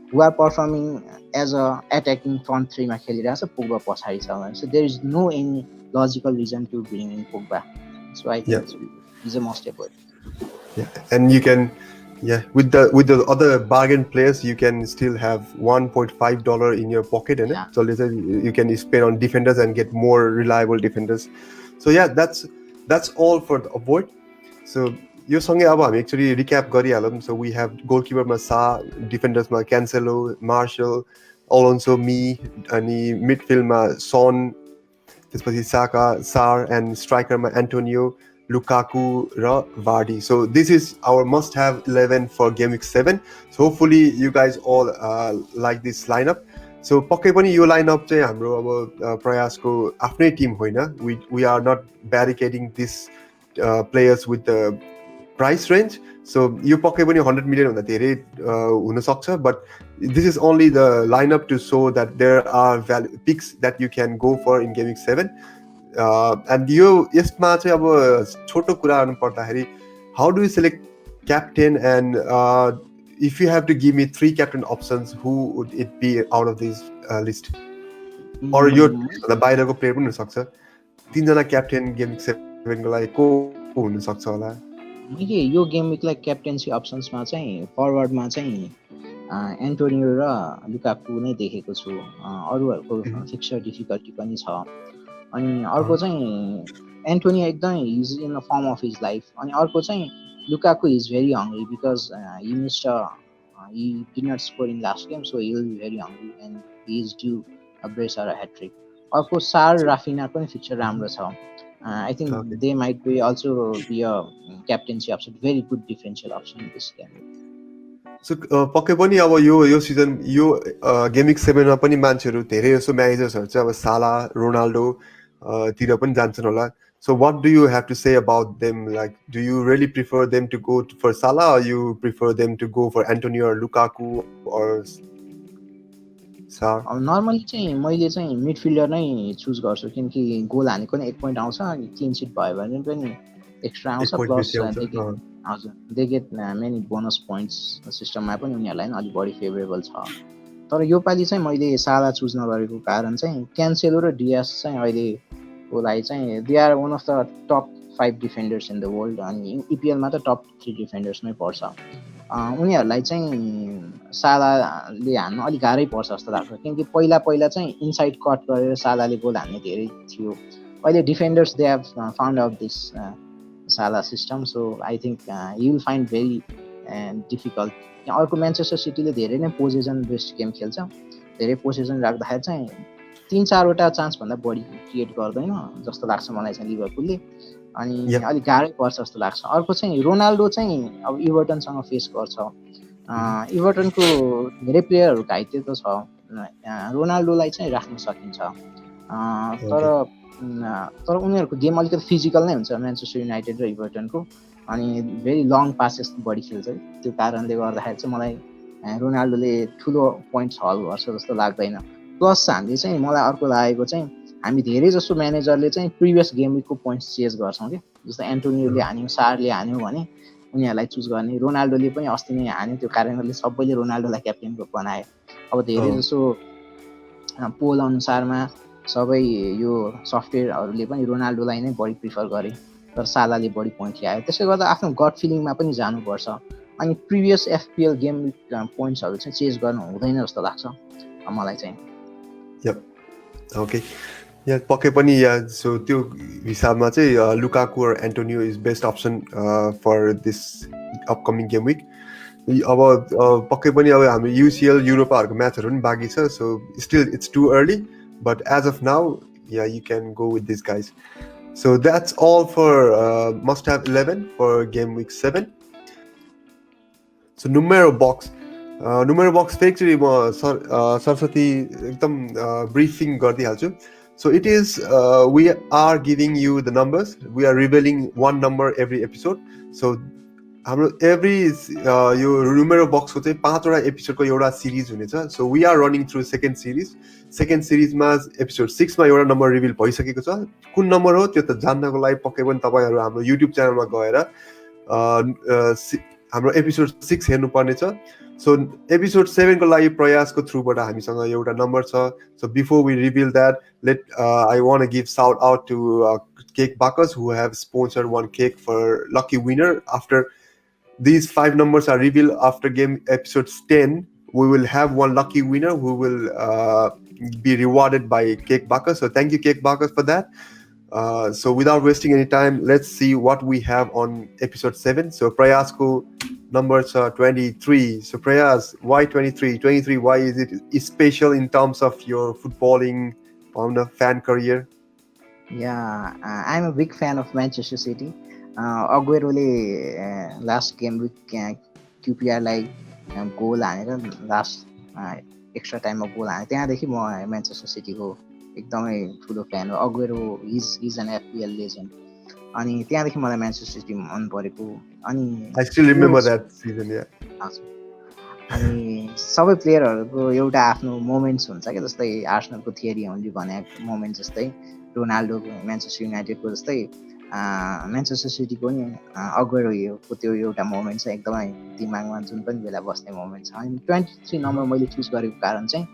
Speaker 2: who are performing as a attacking front 3 मा खेलिरहेछ, पोग्बा पछाडि छ। So there is no any logical reason to bring in Pogba. So I think is a must avoid.
Speaker 1: And you can, with the other bargain players, you can still have $1.5 in your pocket, and so you can spend on defenders and get more reliable defenders. So that's all for the avoid. So यो सँगै अब हामी actually recap गरिहालौँ। So we have गोलकिपरमा Sa, डिफेन्डर्समा Cancelo, Marcal, Alonso, Mee, अनि मिडफिल्डमा सन, त्यसपछि साका, सार, एन्ड स्ट्राइकरमा एन्टोनियो, लुकाकु र Vardy. So this is our must-have 11 for Game Week 7. So hopefully you guys all like this lineup. So पक्कै पनि यो लाइनअप चाहिँ हाम्रो अब प्रयासको आफ्नै टिम होइन. We are not barricading these players with the price range. So यो पक्कै पनि 100 million भन्दा धेरै हुन सक्छ, but this is only the lineup to show that there are picks that you can go for in Game Week 7. And यो यसमा चाहिँ अब छोटो कुरा गर्नु पर्दाखेरि how do you select captain, and if you have to give me 3 captain options, who would it be out of this list? Or यो बाहिरको प्लेयर पनि हुन सक्छ। 3 जना क्याप्टेन गेम विक 7 को लागि को हुन सक्छ होला?
Speaker 2: मैले यो गेम विकलाई क्याप्टेन्सी अप्सन्समा चाहिँ फरवर्डमा चाहिँ एन्टोनियो र लुकाकु नै देखेको छु। अरूहरूको फिक्चर डिफिकल्टी पनि छ। अनि अर्को चाहिँ एन्टोनियो एकदमै is in the form of his life. अनि अर्को चाहिँ लुकाकु is very hungry because he missed he did not score in last game, so he will be very hungry and he is due a brace or a hat-trick. अर्को सार, Raphinha पनि fixture राम्रो छ। I think they might be also be a captaincy option, very good differential option in this game.
Speaker 1: So पक्कै पनि अब यो season यो गेम विक 7 मा पनि मान्छेहरू धेरै जसो म्यानेजर्सहरू चाहिँ अब साला, रोनाल्डो तिर पनि जान्छन् होला। So what do you have to say about them? Like, do you really prefer them to go for Salah, or you prefer them to go for Antonio or Lukaku or Sar?
Speaker 2: Normally चाहिँ मैले चाहिँ midfielder नै choose गर्छु, किनकि goal हानेको नि 1 point आउँछ, अनि क्लिन सिट भयो भने पनि एक्स्ट्रा आउँछ,
Speaker 1: एक पोइन्ट
Speaker 2: प्लस
Speaker 1: बेसी आउँछ।
Speaker 2: दे गेट, हजुर, they get many bonus points सिस्टममा पनि उनीहरूलाई अलिक बढी फेभरेबल छ। तर योपालि चाहिँ मैले साला चुज नगरेको कारण चाहिँ क्यान्सेलो र डियास चाहिँ अहिलेको लागि चाहिँ they are one of the top 5 defenders in the world, अनि इपिएलमा त टप 3 डिफेन्डर्समै पर्छ। उनीहरूलाई चाहिँ सालाले हान्नु अलिक गाह्रै पर्छ जस्तो लाग्छ, किनकि पहिला पहिला चाहिँ इनसाइड कट गरेर सालाले गोल हान्ने धेरै थियो। अहिले defenders they have found out this Salah system, so I think you will find very difficult. अर्को म्यान्चेस्टर सिटीले धेरै नै पोजिसन बेस्ड गेम खेल्छ, धेरै पोजिसन राख्दाखेरि चाहिँ 3-4वटा चान्सभन्दा बढी क्रिएट गर्दैन जस्तो लाग्छ मलाई चाहिँ लिभरपुलले, अनि अलिक गाह्रै पर्छ जस्तो लाग्छ। अर्को चाहिँ रोनाल्डो चाहिँ अब इभर्टनसँग फेस गर्छ। इभर्टनको धेरै प्लेयरहरू घाइते त छ, रोनाल्डोलाई चाहिँ राख्न सकिन्छ, तर तर उनीहरूको गेम अलिकति फिजिकल नै हुन्छ म्यान्चेस्टर युनाइटेड र इभर्टनको, अनि भेरी लङ पासेस बढी खेल्छ। त्यो कारणले गर्दाखेरि चाहिँ मलाई रोनाल्डोले ठुलो पोइन्ट्स हल गर्छ जस्तो लाग्दैन। प्लस हामीले चाहिँ मलाई अर्को लागेको चाहिँ हामी धेरै जसो म्यानेजरले चाहिँ प्रिभियस गेम विकको पोइन्ट्स चेज गर्छौँ कि, जस्तो एन्टोनियोले हान्यो, सारले हान्यो भने उनीहरूलाई चुज गर्ने, रोनाल्डोले पनि अस्ति नै हान्यो, त्यो कारणले सबैले रोनाल्डोलाई क्याप्टेन बनायो। अब धेरै जसो पोल अनुसारमा सबै यो सफ्टवेयरहरूले पनि रोनाल्डोलाई नै बढी प्रिफर गरे, तर सालाले बढी पोइन्ट ल्यायो। त्यसले गर्दा आफ्नो गट फिलिङमा पनि जानुपर्छ, अनि प्रिभियस एफपिएल गेम पोइन्ट्सहरू चाहिँ चेज गर्नु हुँदैन जस्तो लाग्छ मलाई चाहिँ।
Speaker 1: ओके, या पक्कै पनि या सो त्यो हिसाबमा चाहिँ लुकाकु र Antonio is best option for this upcoming game week. अब पक्कै पनि अब हाम्रो युसिएल युरोपाहरूको म्याचहरू पनि बाँकी छ, so still it's too early, but as of now yeah you can go with this guys. So that's all for Must Have 11 for Game Week 7. So Numero Box फेरि चाहिँ म सरस्वती एकदम ब्रिफिङ गरिदिइहाल्छु। So it is we are giving you the numbers. We are revealing one number every episode. So हाम्रो every यो numero बक्सको चाहिँ 5वटा एपिसोडको एउटा सिरिज हुनेछ। So we are running through second सिरिजमा एपिसोड 6मा एउटा नम्बर रिभिल भइसकेको छ। कुन नम्बर हो त्यो त जान्नको लागि पक्कै पनि तपाईँहरू हाम्रो युट्युब च्यानलमा गएर हाम्रो एपिसोड 6 हेर्नुपर्ने छ। सो एपिसोड 7 को लागि प्रयासको थ्रुबाट हामीसँग एउटा नम्बर छ। So before we reveal that, let I want to give shout out to cake bakers who have sponsored one cake for lucky winner. After these 5 numbers are revealed after game episodes 10, we will have one lucky winner who will be rewarded by Cake Bakas. So thank you, Cake Bakas, for that. So without wasting any time, let's see what we have on episode 7. So Prayas's numbers are 23. So Prayas, why 23? 23, why is it special in terms of your footballing fan career?
Speaker 2: Yeah, I'm a big fan of Manchester City. अग्वेरोले last game week क्युपिआरलाई goal हानेर last extra टाइममा goal हाने, त्यहाँदेखि म Manchester सिटीको एकदमै ठुलो फ्यान हो। Aguero is an FPL legend, अनि त्यहाँदेखि मलाई म्यान्चेस्टर सिटी मन परेको। अनि
Speaker 1: I still remember that season, yeah.
Speaker 2: अनि सबै प्लेयरहरूको एउटा आफ्नो मोमेन्ट्स हुन्छ क्या, जस्तै आर्सेनलको थियरी ओन्ली भने मोमेन्ट जस्तै, रोनाल्डोको म्यान्चेस्टर युनाइटेडको जस्तै म्यान्चेस्टर सिटीको नि अग्वेरोको त्यो एउटा मोमेन्ट चाहिँ एकदमै दिमागमा जुन पनि बेला बस्ने मोमेन्ट छ। अनि 23 नम्बर मैले चुज गरेको कारण चाहिँ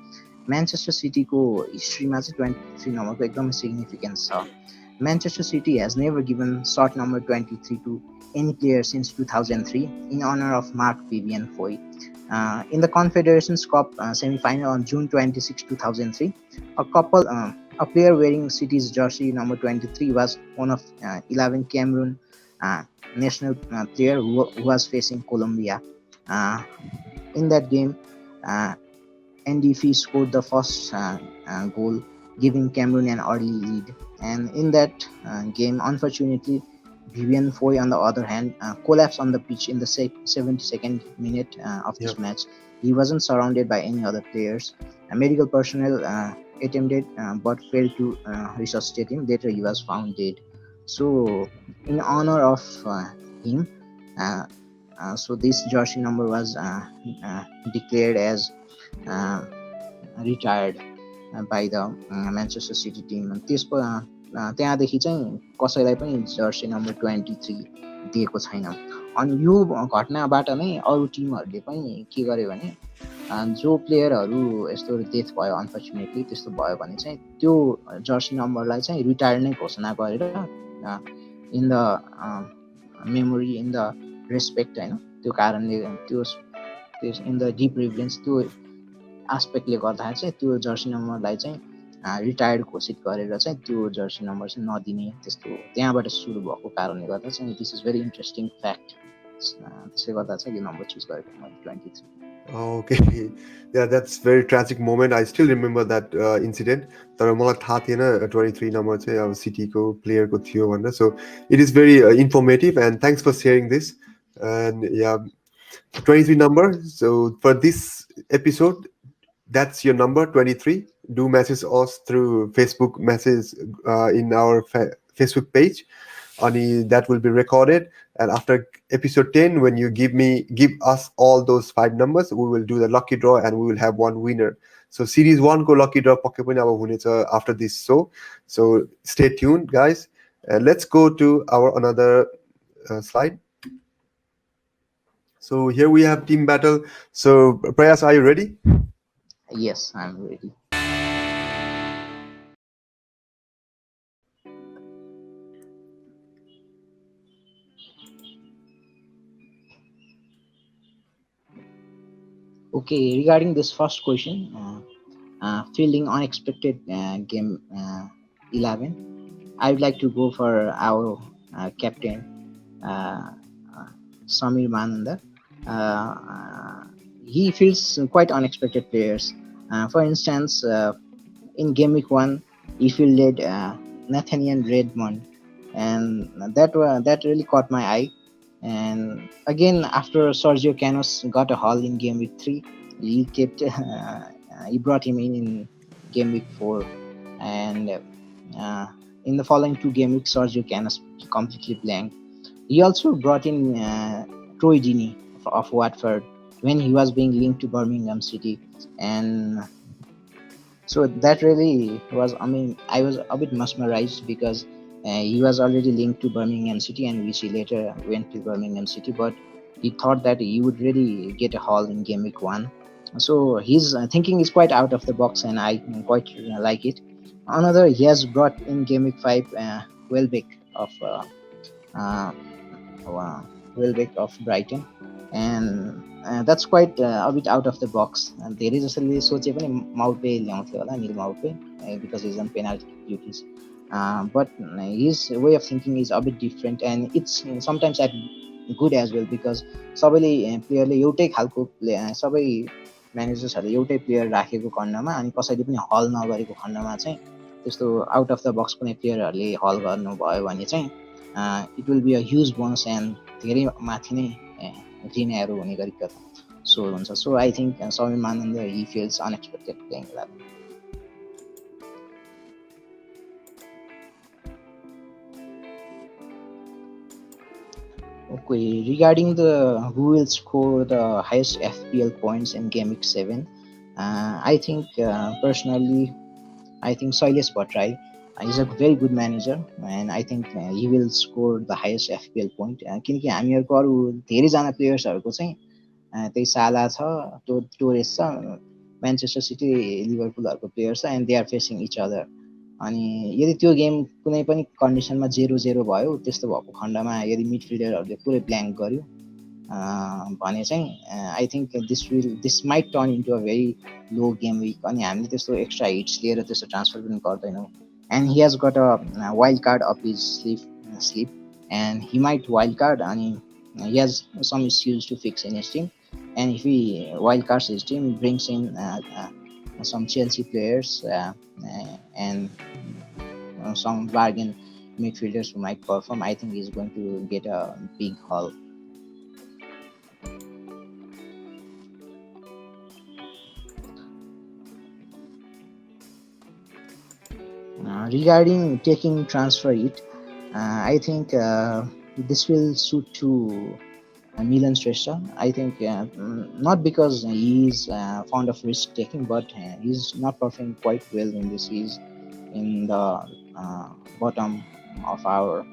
Speaker 2: म्यान्चेस्टर सिटीको हिस्ट्रीमा चाहिँ 23 नम्बरको एकदमै सिग्निफिकेन्स छ। Manchester City has never given short number 23 to any player since 2003 in honor of Mark Vivian Foy. In the Confederations Cup semi-final on June 26, 2003, a player wearing City's jersey number 23 was one of 11 Cameroon national player who was facing Colombia. In that game, NDF scored the first goal, giving Cameroon an early lead. And in that game, unfortunately, Vivian Foy, on the other hand, collapsed on the pitch in the 72nd minute of this match. He wasn't surrounded by any other players. Medical personnel attempted but failed to resuscitate him. Later, he was found dead. So in honor of him, uh, so this jersey number was uh, declared as uh, retired by the Manchester City team. त्यहाँदेखि चाहिँ कसैलाई पनि Jersey number 23 दिएको छैन। अनि यो घटनाबाट नै अरू टिमहरूले पनि के गर्यो भने जो प्लेयरहरू यस्तो डेथ भयो अनफर्चुनेटली त्यस्तो भयो भने चाहिँ त्यो जर्सी नम्बरलाई चाहिँ रिटायर नै घोषणा गरेर in the memory in the respect होइन त्यो कारणले त्यो इन द डिप रिभरेन्स त्यो आस्पेक्टले गर्दाखेरि चाहिँ त्यो जर्सी नम्बरलाई चाहिँ रिटायर्ड घोषित गरेर चाहिँ त्यो जर्सी नम्बर चाहिँ नदिने त्यस्तो त्यहाँबाट सुरु भएको कारणले गर्दा चाहिँ this is very interesting fact. त्यसले गर्दा चाहिँ यो नम्बर चुज गरेको मैले 23।
Speaker 1: Okay, yeah, that's very tragic moment. I still remember that incident. तर मलाई थाहा थिएन 23 नम्बर चाहिँ अब सिटीको प्लेयरको थियो भनेर. So it is very informative and thanks for sharing this. And yeah, 23 number. So for this episode, that's your number 23. Do message us through Facebook message in our Facebook page. And that will be recorded, and after episode 10, when you give us all those 5 numbers, we will do the lucky draw and we will have one winner. So series 1 ko lucky draw pakke pani aba hunecha after this show. So stay tuned, guys. Let's go to our another slide. So here we have team battle. So Prayas, are you ready?
Speaker 2: Yes, I'm ready. Okay, regarding this first question, fielding unexpected game 11, I would like to go for our captain, uh, uh, Samir Mananda. He fields quite unexpected players. For instance, in game week 1, he fielded Nathaniel Redmond, and that really caught my eye. And again, after Sergio Canos got a haul in game week 3, he kept he brought him in game week 4, and in the following 2 game weeks, Sergio Canos completely blanked. He also brought in Troy Deeney of Watford when he was being linked to Birmingham City, and so that really was, I mean, I was a bit mesmerized because he was already linked to Birmingham City, and which he later went to Birmingham City, but he thought that he would really get a haul in game week 1. So his thinking is quite out of the box, and I quite like it. Another, he has brought in game week 5 Welbeck of uh, Welbeck of Brighton, and that's quite a bit out of the box. And धेरै जसले सोचे पनि माउपे ल्याउँथ्यो होला, निल माउपे, because he's on penalty duties. But his way of thinking is a bit different, and it's sometimes good as well, because सबैले प्लेयरले एउटै खालको सबै म्यानेजर्सहरूले एउटै प्लेयर राखेको खण्डमा अनि कसैले पनि हल नगरेको खण्डमा चाहिँ त्यस्तो आउट अफ द बक्स कुनै प्लेयरहरूले हल गर्नुभयो भने चाहिँ it will be a huge bonus and धेरै माथि नै टिमहरू हुने गरेको सो हुन्छ. सो आई थिङ्क समीर मानन्द he feels unexpected playing 11. Okay, regarding the who will score the highest FPL points in game week 7, I think personally, I think Silas Bhattrai is a very good manager, and I think he will score the highest FPL point. किनकि हामीहरूको अरू धेरैजना प्लेयर्सहरूको चाहिँ त्यही साला छ, Torres छ, Manchester City लिभरपुलहरूको प्लेयर छ, and they are facing each other. अनि यदि त्यो गेम कुनै पनि कन्डिसनमा 0-0 भयो, त्यस्तो भएको खण्डमा यदि मिडफिल्डरहरूले पुरै ब्ल्याङ्क गर्यो भने चाहिँ I think this might turn into a very low game week, अनि हामीले त्यस्तो एक्स्ट्रा हिट्स लिएर त्यस्तो ट्रान्सफर पनि गर्दैनौँ. And he has got a wild card of his slip and he might wild card, अनि he has some skills to fix in his team, and if he wild cards his team, brings in some Chelsea players and some bargain midfielders who might perform, I think he's going to get a big haul. Regarding taking transfer it, I think this will suit to Milan Shrestha. I think not because he is fond of risk taking, but he's not performing quite well in this. He's in the bottom of our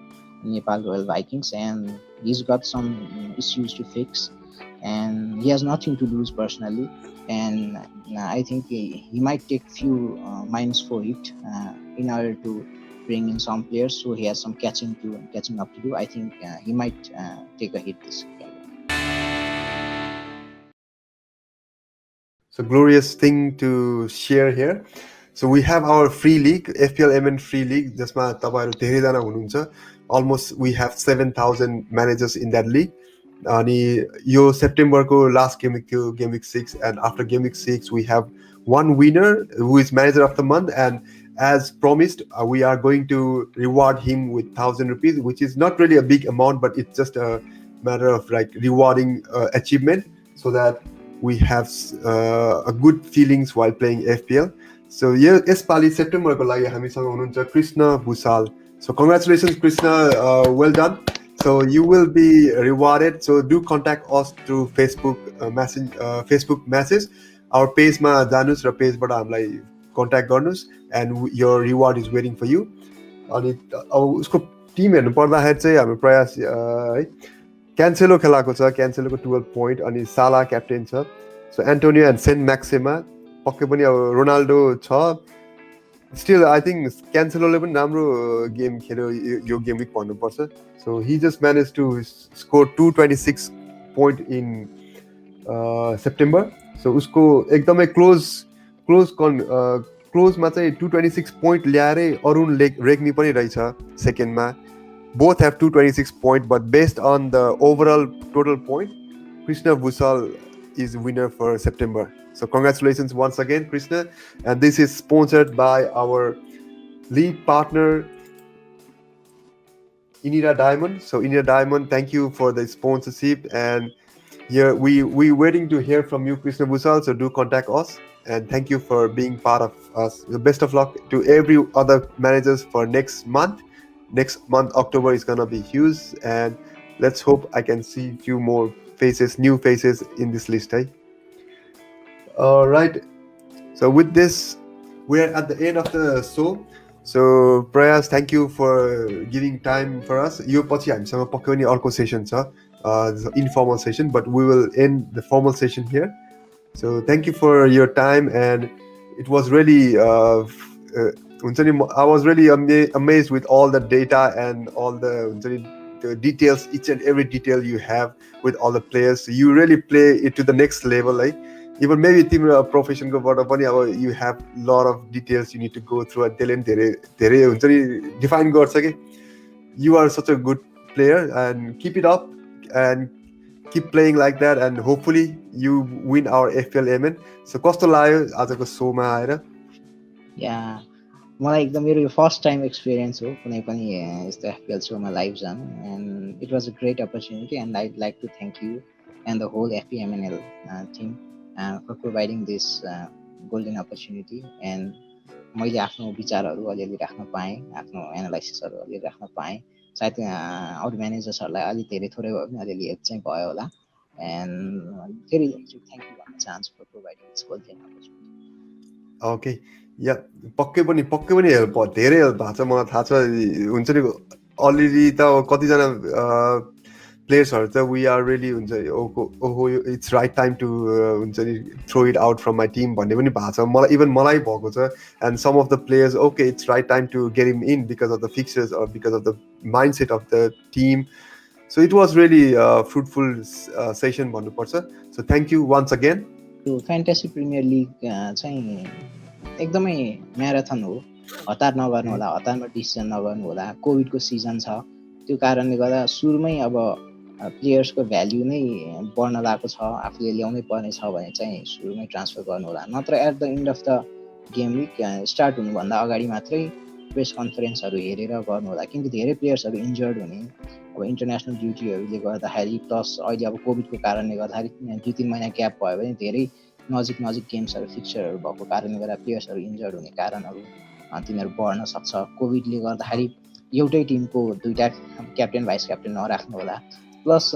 Speaker 2: Nepal Royal Vikings, and he's got some issues to fix, and he has nothing to lose personally. And I think he might take few minus for it in order to bring in some players. So he has some catching up to do. I think he might take a hit this game.
Speaker 1: So glorious thing to share here. So we have our free league, Fplmn free league, जसमा तपाईहरु धेरैजना हुनुहुन्छ. Almost we have 7,000 managers in that league. अनि यो सेप्टेम्बरको last game week थियो, game week 6, and after game week 6 we have one winner who is manager of the month, and as promised we are going to reward him with 1,000 rupees, which is not really a big amount, but it's just a matter of like rewarding achievement so that we have a good feelings while playing FPL. So यसपालि सेप्टेम्बरको लागि हामीसँग हुनुहुन्छ Krishna Bhusal. So congratulations Krishna, well done. So you will be rewarded. So do contact us through Facebook message. Our page मा जानुस् र page बाट हामीलाई contact गर्नुस्, and your reward is waiting for you. अनि अब उसको टिम हेर्नु पर्दाखेरि चाहिँ हाम्रो प्रयास है क्यान्सेलो खेलाएको छ, क्यान्सेलोको 12 पोइन्ट, अनि साला क्याप्टेन छ. सो एन्टोनियो एन्ड सेन्ट म्याक्सेमा पक्कै पनि अब रोनाल्डो छ. स्टिल आई थिङ्क क्यान्सेलोले पनि राम्रो गेम खेल्यो यो गेम विक भन्नुपर्छ. So he just manage to score 226 point in September. सो उसको एकदमै क्लोजमा चाहिँ 226 पोइन्ट ल्याएरै अरुण रेग्मी पनि रहेछ सेकेन्डमा. Both have 226 points, but based on the overall total point, Krishna Bhusal is winner for September. So congratulations once again, Krishna. And this is sponsored by our lead partner, INIRA Diamond. So INIRA Diamond, thank you for the sponsorship. And here we waiting to hear from you, Krishna Bhusal. So do contact us. And thank you for being part of us. The best of luck to every other managers for next month. Next month, October, is gonna be huge, and let's hope I can see few more faces, new faces in this list. All right. So with this, we're at the end of the show. So Prayash, thank you for giving time for us. यो पछि हामीसँग पक्कै पनि अर्को session छ, informal session, but we will end the formal session here. So thank you for your time, and it was really I was really amazed with all the data and all the details, each and every detail you have with all the players. So you really play it to the next level. Even maybe तिम्रो profession को बाट पनि अब you have lot of details you need to go through. त्यसले पनि धेरै हुन्छ नि define गर्छ कि you are such a good player, and keep it up and keep playing like that, and hopefully you win our Fplmn. So कस्तो लाग्यो आजको शोमा आएर?
Speaker 2: या मलाई एकदम मेरो यो फर्स्ट टाइम एक्सपिरियन्स हो कुनै पनि यस्तो एफपिएल सोमा लाइभ जानु, and it was a great opportunity, and I'd like to thank you and the whole FPMNL team for providing this golden opportunity. And मैले आफ्नो विचारहरू अलिअलि राख्न पाएँ, आफ्नो एनालाइसिसहरू अलिअलि राख्न पाएँ. सायद अरू म्यानेजर्सहरूलाई अलि धेरै थोरै भए पनि अलिअलि हेल्प चाहिँ भयो होला. एन्ड फेरि थ्याङ्क यू भन्न चाहन्छु for providing this golden opportunity.
Speaker 1: Okay, yeah पक्कै पनि हेल्प धेरै हेल्प भएको छ, मलाई थाहा छ. हुन्छ नि अलरेडी त कतिजना प्लेयर्सहरू त वी आर रियली हुन्छ ओहो इट्स राइट टाइम टु हुन्छ नि throw it out from my team भन्ने पनि भएको छ. मलाई भएको छ. And some of the players okay it's right time to get him in because of the fixtures or because of the mindset of the team. So it was really fruitful session भन्नुपर्छ. So thank you once again.
Speaker 2: Fantasy premier league चाहिँ एकदमै marathon हो. हतार नगर्नु होला, हतारमा decision नगर्नु होला. कोभिडको सिजन छ, त्यो कारणले गर्दा सुरुमै अब प्लेयर्सको भ्याल्यु नै बढ्न लागेको छ, आफूले ल्याउनै पर्ने छ भने चाहिँ सुरुमै ट्रान्सफर गर्नु होला. नत्र at the end of the game week start हुनुभन्दा अगाडि मात्रै प्रेस कन्फरेन्सहरू हेरेर गर्नु होला, किनकि धेरै प्लेयर्सहरू इन्जर्ड हुने, अब इन्टरनेसनल ड्युटीहरूले गर्दाखेरि, प्लस अहिले अब कोभिडको कारणले गर्दाखेरि 2-3 महिना ग्याप भयो भने धेरै नजिक गेम्सहरू फिक्चरहरू भएको कारणले गर्दा प्लेयर्सहरू इन्जर्ड हुने कारणहरू तिनीहरू बढ्न सक्छ. कोभिडले गर्दाखेरि एउटै टिमको दुईवटा क्याप्टेन भाइस क्याप्टेन नराख्नु होला। Plus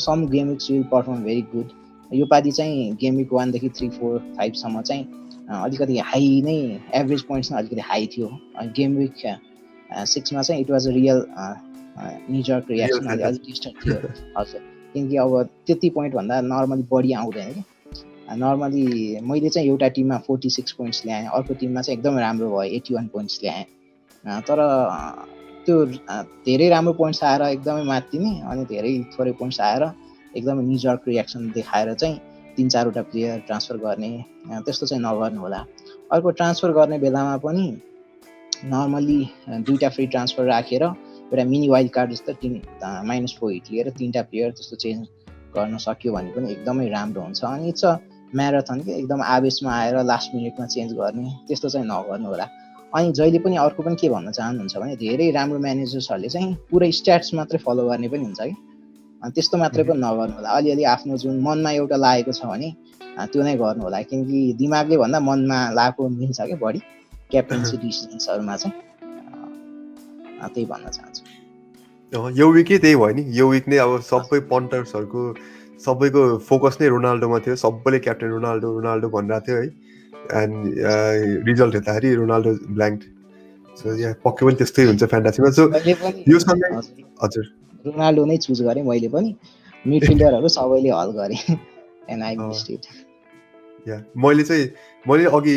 Speaker 2: some game weeks will perform very good. योपालि चाहिँ गेम विक 1 देखि 3, 4, 5सम्म चाहिँ अलिकति हाई नै एभरेज पोइन्ट्स नै अलिकति हाई थियो। गेम विक 6मा चाहिँ it was a real knee jerk reaction, अलिक डिस्टर्ब थियो। हजुर, किनकि अब त्यति पोइन्टभन्दा नर्मली बढी आउँदैन कि। नर्मली मैले चाहिँ एउटा टिममा 46 पोइन्ट्स ल्याएँ, अर्को टिममा चाहिँ एकदमै राम्रो भयो 81 पोइन्ट्स ल्याएँ। तर त्यो धेरै राम्रो पोइन्ट्स आएर एकदमै मात्तिने, अनि धेरै थोरै पोइन्ट्स आएर एकदमै निजर्क रियाक्सन देखाएर चाहिँ 3-4वटा प्लेयर ट्रान्सफर गर्ने, त्यस्तो चाहिँ नगर्नु होला। अर्को ट्रान्सफर गर्ने बेलामा पनि नर्मली 2टा फ्री ट्रान्सफर राखेर एउटा मिनी वाइल्ड कार्ड जस्तो -4 हिट लिएर 3टा प्लेयर त्यस्तो चेन्ज गर्न सक्यो भने पनि एकदमै राम्रो हुन्छ। अनि इट्स अ म्याराथन कि एकदम आवेशमा आएर लास्ट मिनटमा चेन्ज गर्ने त्यस्तो चाहिँ नगर्नु होला। अनि जहिले पनि अर्को पनि के भन्न चाहनुहुन्छ भने धेरै राम्रो म्यानेजर्सहरूले चाहिँ पुरै स्ट्याट्स मात्रै फलो गर्ने पनि हुन्छ कि, अनि त्यस्तो मात्रै पनि नगर्नु होला। अलिअलि आफ्नो जुन मनमा एउटा लागेको छ भने त्यो नै गर्नु होला, किनकि दिमागले भन्दा मनमा लागेको मिल्छ कि बढी क्याप्टेन्सी डिसिजन्सहरूमा चाहिँ। त्यही भन्न चाहन्छु।
Speaker 1: यो विकै त्यही भयो नि, यो विक नै अब सबै पन्टर्सहरूको सबैको फोकस नै रोनाल्डोमा थियो। सबैले क्याप्टेन रोनाल्डो रोनाल्डो भनिरहेको थियो है, एन्ड रिजल्ट हेर्दाखेरि रोनाल्डो ब्ल्याङ्क। सो या पक्कै पनि त्यस्तै हुन्छ फ्यान्टासीमा। सो यो सँगै हजुर
Speaker 2: रोनाल्डो नै चुज गरेँ मैले पनि, मिडफिल्डरहरू सबैले हल गरेँ एन्ड आई मिस्ड इट।
Speaker 1: या मैले अघि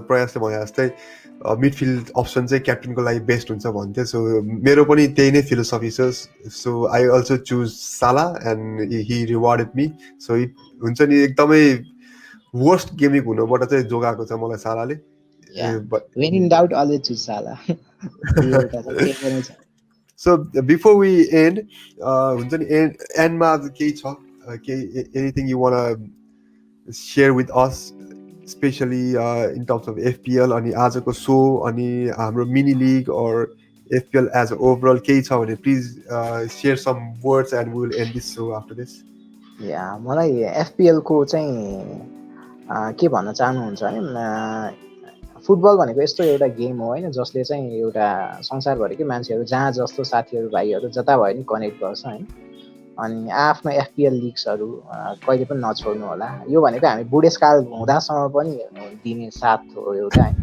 Speaker 1: प्रयासले भने जस्तै मिडफिल्ड अप्सन चाहिँ क्याप्टेनको लागि बेस्ट हुन्छ भन्थ्यो। सो मेरो पनि त्यही नै फिलोसफी छ। सो आई अल्सो चुज साला and he rewarded me. So it हुन्छ नि एकदमै वर्स्ट गेमिङ हुनबाट चाहिँ जोगाएको छ मलाई सालाले।
Speaker 2: When in doubt, always choose Salah.
Speaker 1: So before we end, हुन्छ नि एन्डमा केही छ, anything you wanna share with us, especially in terms of FPL अनि आजको सो अनि हाम्रो mini league or FPL as overall केही छ भने please share some words and we will end this show after this.
Speaker 2: मलाई FPL को चाहिँ के भन्न चाहनुहुन्छ भने फुटबल भनेको यस्तो एउटा गेम हो हैन, जसले चाहिँ एउटा संसारभरिकै मान्छेहरू जहाँ जस्तो साथीहरू भाइहरू जता भयो नि कनेक्ट गर्छ हैन। अनि आफ्नो FPL लिग्सहरू कहिले पनि नछोड्नु होला। यो भनेको हामी बुढेसकाल हुँदासम्म पनि दिने साथ हो एउटा हैन।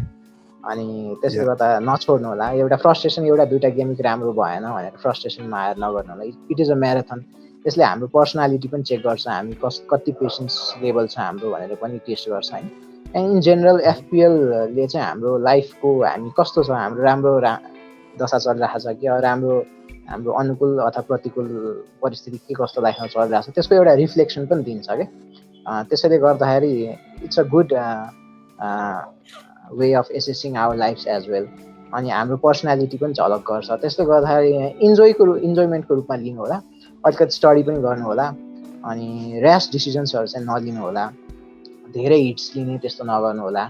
Speaker 2: अनि त्यसले गर्दा नछोड्नु होला। एउटा फ्रस्ट्रेसन एउटा दुईटा गेम राम्रो भएन भनेर फ्रस्ट्रेसनमा आएर नगर्नु होला। It is a marathon. यसले हाम्रो पर्सनालिटी पनि चेक गर्छ, हामी कति पेसेन्स लेभल छ हाम्रो भनेर पनि टेस्ट गर्छ हैन। एन्ड इन जेनरल FPL ले चाहिँ हाम्रो लाइफको हामी कस्तो छ, हाम्रो राम्रो दशा चलिरहेको छ कि राम्रो हाम्रो अनुकूल अथवा प्रतिकूल परिस्थिति के कस्तो लाइफमा चलिरहेको छ त्यसको एउटा रिफ्लेक्सन पनि दिन्छ के। त्यसैले गर्दाखेरि it's a good way of assessing our life as well. अनि हाम्रो पर्सनालिटी पनि झलक गर्छ। त्यसले गर्दाखेरि इन्जोयमेन्टको रूपमा लिनु होला, अलिकति स्टडी पनि गर्नु होला, अनि ऱ्यास डिसिजन्सहरू चाहिँ नलिनु होला, धेरै हिट्स लिने त्यस्तो नगर्नु होला।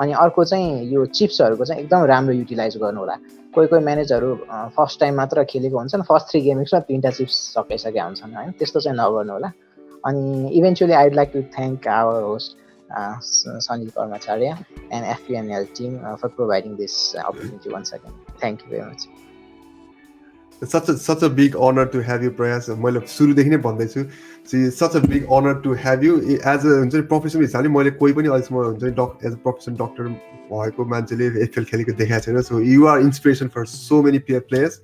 Speaker 2: अनि अर्को चाहिँ यो चिप्सहरूको चाहिँ एकदम राम्रो युटिलाइज गर्नु होला। कोही म्यानेजरहरू फर्स्ट टाइम मात्र खेलेको हुन्छन्, फर्स्ट 3 गेमिङ्समा 3टा चिप्स सकाइसकेका हुन्छन् हैन, त्यस्तो चाहिँ नगर्नु होला। अनि eventually I would like to thank our host Sanil Karmacharya and FPNL team for providing this opportunity once again. Thank you very much.
Speaker 1: It's such a big honor to have you, Prayash. मैले सुरुदेखि नै भन्दैछु, such a big honor to have you as a हुन्छ नि professional हिसाबले। मैले कोही पनि अहिलेसम्म हुन्छ नि एज अ प्रोफेसनल डक्टर भएको मान्छेले FPL खेलेको देखाएको छैन। So you are inspiration for so many players.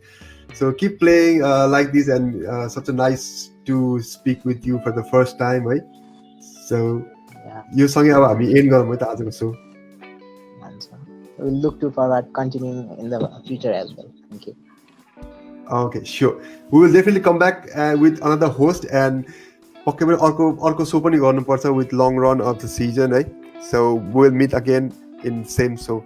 Speaker 1: So keep playing like this and such a nice to speak with you for the first time है। सो यो सँगै अब हामी एन्ड गरौँ है त आजको show.
Speaker 2: We will look forward continuing in the future as well. Thank you.
Speaker 1: Okay, sure. We will definitely come back with another host and पक्कै पनि अर्को सो पनि गर्नुपर्छ with long run of the season है। So we will meet again in same show.